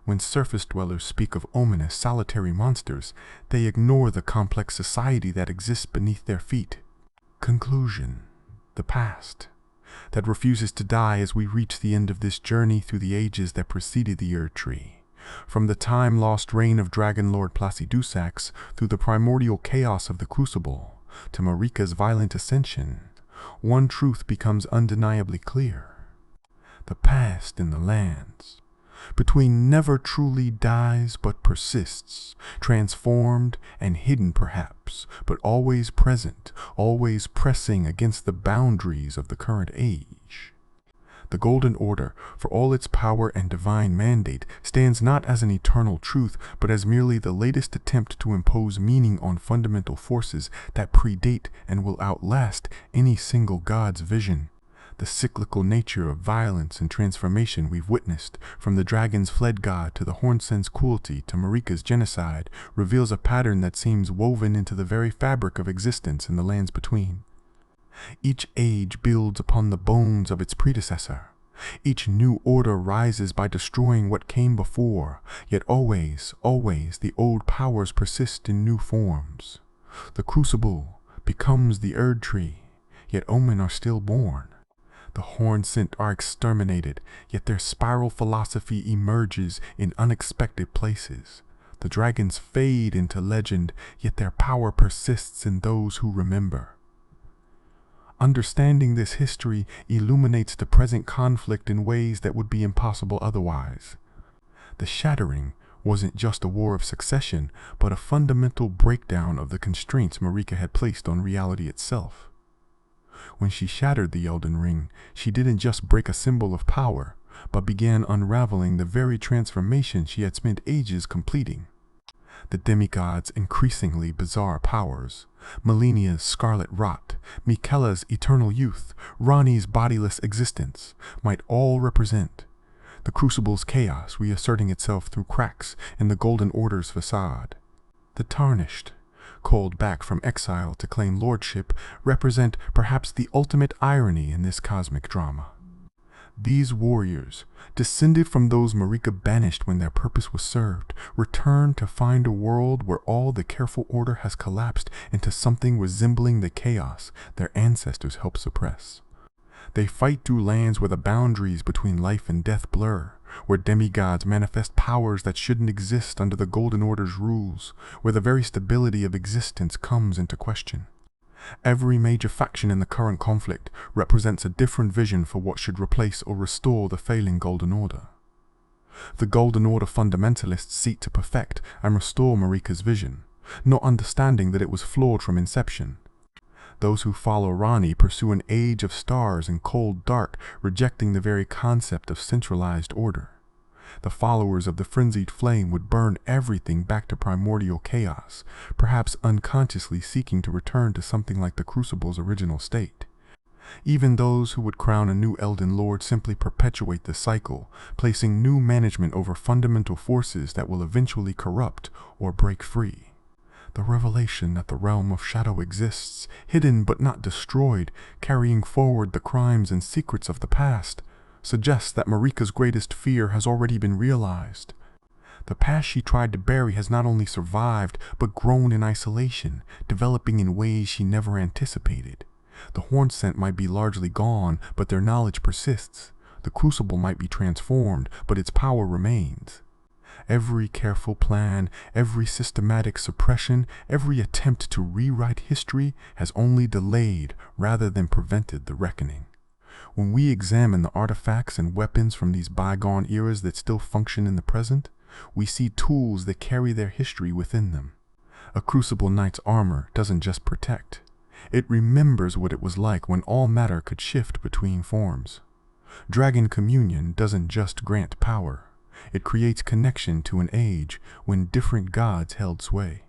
When surface dwellers speak of Omen as solitary monsters, they ignore the complex society that exists beneath their feet. Conclusion: the past, that refuses to die as we reach the end of this journey through the ages that preceded the Erdtree. From the time-lost reign of Dragon Lord Placidusax, through the primordial chaos of the Crucible, to Marika's violent ascension, one truth becomes undeniably clear. The past in the lands between never truly dies but persists, transformed and hidden perhaps, but always present, always pressing against the boundaries of the current age. The Golden Order, for all its power and divine mandate, stands not as an eternal truth, but as merely the latest attempt to impose meaning on fundamental forces that predate and will outlast any single god's vision. The cyclical nature of violence and transformation we've witnessed, from the dragon's fled god to the Hornsent's cruelty to Marika's genocide, reveals a pattern that seems woven into the very fabric of existence in the lands between. Each age builds upon the bones of its predecessor. Each new order rises by destroying what came before, yet always, always the old powers persist in new forms. The Crucible becomes the Erdtree, yet Omen are still born. The Hornsent are exterminated, yet their spiral philosophy emerges in unexpected places. The dragons fade into legend, yet their power persists in those who remember. Understanding this history illuminates the present conflict in ways that would be impossible otherwise. The shattering wasn't just a war of succession, but a fundamental breakdown of the constraints Marika had placed on reality itself. When she shattered the Elden Ring, she didn't just break a symbol of power, but began unraveling the very transformation she had spent ages completing. The demigod's increasingly bizarre powers, Malenia's scarlet rot, Mikella's eternal youth, Ranni's bodiless existence, might all represent the Crucible's chaos reasserting itself through cracks in the Golden Order's facade. The Tarnished, called back from exile to claim lordship, represent perhaps the ultimate irony in this cosmic drama. These warriors, descended from those Marika banished when their purpose was served, return to find a world where all the careful order has collapsed into something resembling the chaos their ancestors helped suppress. They fight through lands where the boundaries between life and death blur, where demigods manifest powers that shouldn't exist under the Golden Order's rules, where the very stability of existence comes into question. Every major faction in the current conflict represents a different vision for what should replace or restore the failing Golden Order. The Golden Order fundamentalists seek to perfect and restore Marika's vision, not understanding that it was flawed from inception. Those who follow Rani pursue an age of stars and cold dark, rejecting the very concept of centralized order. The followers of the frenzied flame would burn everything back to primordial chaos, perhaps unconsciously seeking to return to something like the Crucible's original state. Even those who would crown a new Elden Lord simply perpetuate the cycle, placing new management over fundamental forces that will eventually corrupt or break free. The revelation that the realm of shadow exists, hidden but not destroyed, carrying forward the crimes and secrets of the past, suggests that Marika's greatest fear has already been realized. The past she tried to bury has not only survived, but grown in isolation, developing in ways she never anticipated. The Hornsent might be largely gone, but their knowledge persists. The Crucible might be transformed, but its power remains. Every careful plan, every systematic suppression, every attempt to rewrite history has only delayed rather than prevented the reckoning. When we examine the artifacts and weapons from these bygone eras that still function in the present, we see tools that carry their history within them. A Crucible Knight's armor doesn't just protect. It remembers what it was like when all matter could shift between forms. Dragon Communion doesn't just grant power. It creates connection to an age when different gods held sway.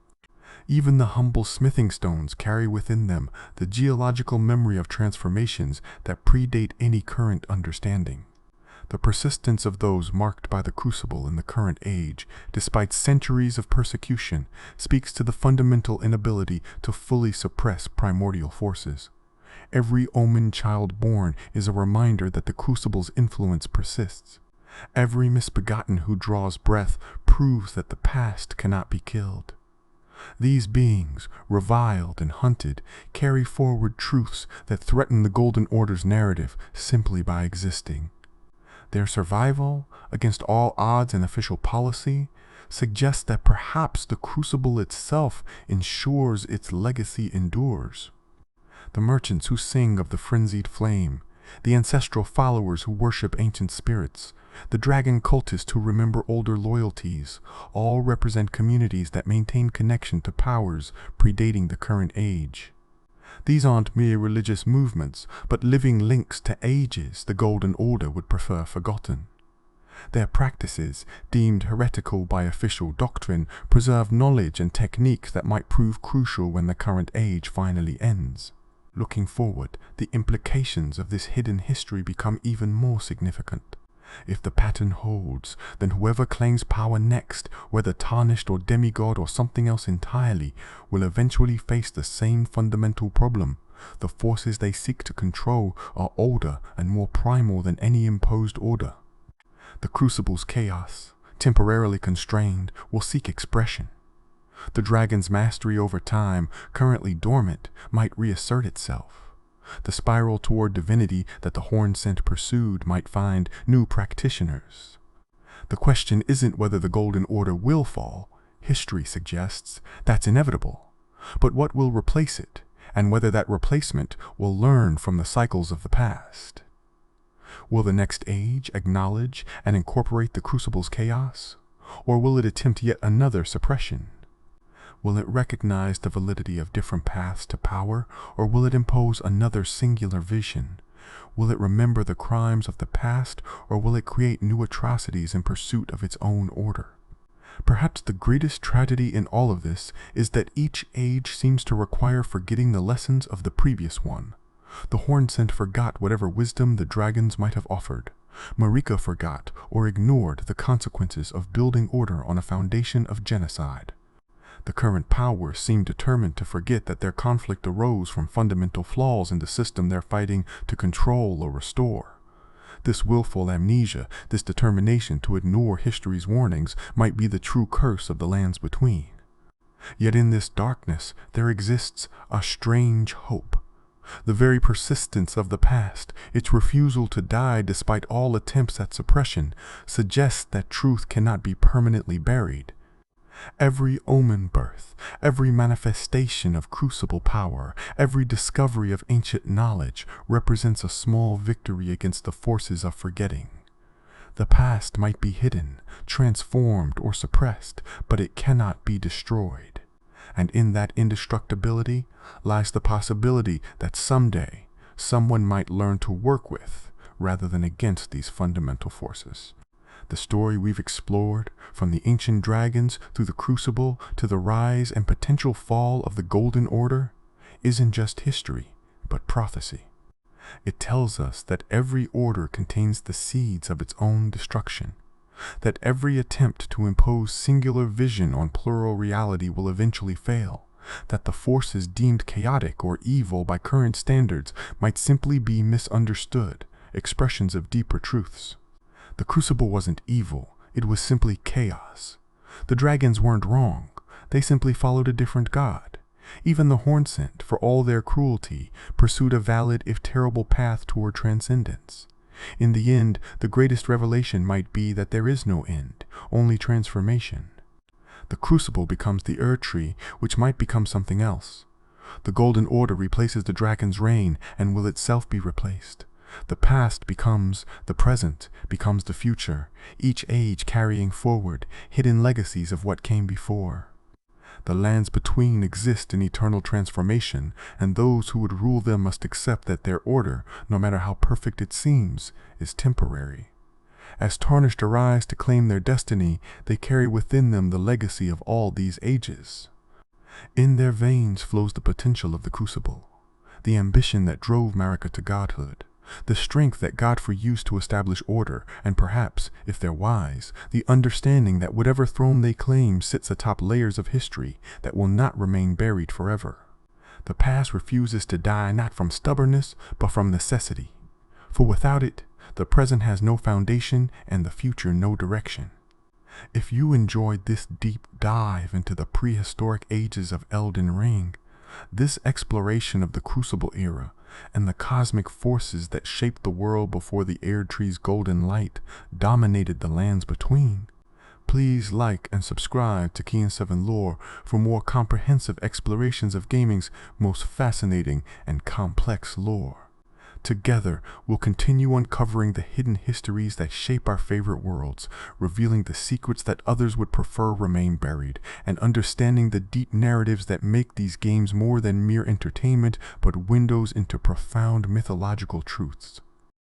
Even the humble smithing stones carry within them the geological memory of transformations that predate any current understanding. The persistence of those marked by the Crucible in the current age, despite centuries of persecution, speaks to the fundamental inability to fully suppress primordial forces. Every Omen child born is a reminder that the Crucible's influence persists. Every Misbegotten who draws breath proves that the past cannot be killed. These beings, reviled and hunted, carry forward truths that threaten the Golden Order's narrative simply by existing. Their survival, against all odds and official policy, suggests that perhaps the Crucible itself ensures its legacy endures. The merchants who sing of the frenzied flame, the ancestral followers who worship ancient spirits, the dragon cultists who remember older loyalties, all represent communities that maintain connection to powers predating the current age. These aren't mere religious movements, but living links to ages the Golden Order would prefer forgotten. Their practices, deemed heretical by official doctrine, preserve knowledge and techniques that might prove crucial when the current age finally ends. Looking forward, the implications of this hidden history become even more significant. If the pattern holds, then whoever claims power next, whether tarnished or demigod or something else entirely, will eventually face the same fundamental problem. The forces they seek to control are older and more primal than any imposed order. The Crucible's chaos, temporarily constrained, will seek expression. The dragon's mastery over time, currently dormant, might reassert itself. The spiral toward divinity that the Hornsent pursued might find new practitioners. The question isn't whether the Golden Order will fall. History suggests that's inevitable. But what will replace it, and whether that replacement will learn from the cycles of the past? Will the next age acknowledge and incorporate the Crucible's chaos? Or will it attempt yet another suppression? Will it recognize the validity of different paths to power, or will it impose another singular vision? Will it remember the crimes of the past, or will it create new atrocities in pursuit of its own order? Perhaps the greatest tragedy in all of this is that each age seems to require forgetting the lessons of the previous one. The Hornsent forgot whatever wisdom the dragons might have offered. Marika forgot or ignored the consequences of building order on a foundation of genocide. The current powers seem determined to forget that their conflict arose from fundamental flaws in the system they're fighting to control or restore. This willful amnesia, this determination to ignore history's warnings, might be the true curse of the lands between. Yet in this darkness there exists a strange hope. The very persistence of the past, its refusal to die despite all attempts at suppression, suggests that truth cannot be permanently buried. Every omen birth, every manifestation of Crucible power, every discovery of ancient knowledge represents a small victory against the forces of forgetting. The past might be hidden, transformed, or suppressed, but it cannot be destroyed. And in that indestructibility lies the possibility that someday someone might learn to work with rather than against these fundamental forces. The story we've explored, from the ancient dragons through the Crucible to the rise and potential fall of the Golden Order, isn't just history, but prophecy. It tells us that every order contains the seeds of its own destruction, that every attempt to impose singular vision on plural reality will eventually fail, that the forces deemed chaotic or evil by current standards might simply be misunderstood, expressions of deeper truths. The Crucible wasn't evil, it was simply chaos. The dragons weren't wrong, they simply followed a different god. Even the Hornsent, for all their cruelty, pursued a valid if terrible path toward transcendence. In the end, the greatest revelation might be that there is no end, only transformation. The Crucible becomes the Erdtree, which might become something else. The Golden Order replaces the dragon's reign and will itself be replaced. The past becomes the present, becomes the future, each age carrying forward hidden legacies of what came before. The lands between exist in eternal transformation, and those who would rule them must accept that their order, no matter how perfect it seems, is temporary. As tarnished arise to claim their destiny, they carry within them the legacy of all these ages. In their veins flows the potential of the Crucible, the ambition that drove Marika to godhood, the strength that Godfrey used to establish order, and perhaps, if they're wise, the understanding that whatever throne they claim sits atop layers of history that will not remain buried forever. The past refuses to die not from stubbornness, but from necessity. For without it, the present has no foundation and the future no direction. If you enjoyed this deep dive into the prehistoric ages of Elden Ring, this exploration of the Crucible era, and the cosmic forces that shaped the world before the Erdtree's golden light dominated the lands between, please like and subscribe to Key and 7 Lore for more comprehensive explorations of gaming's most fascinating and complex lore. Together, we'll continue uncovering the hidden histories that shape our favorite worlds, revealing the secrets that others would prefer remain buried, and understanding the deep narratives that make these games more than mere entertainment, but windows into profound mythological truths.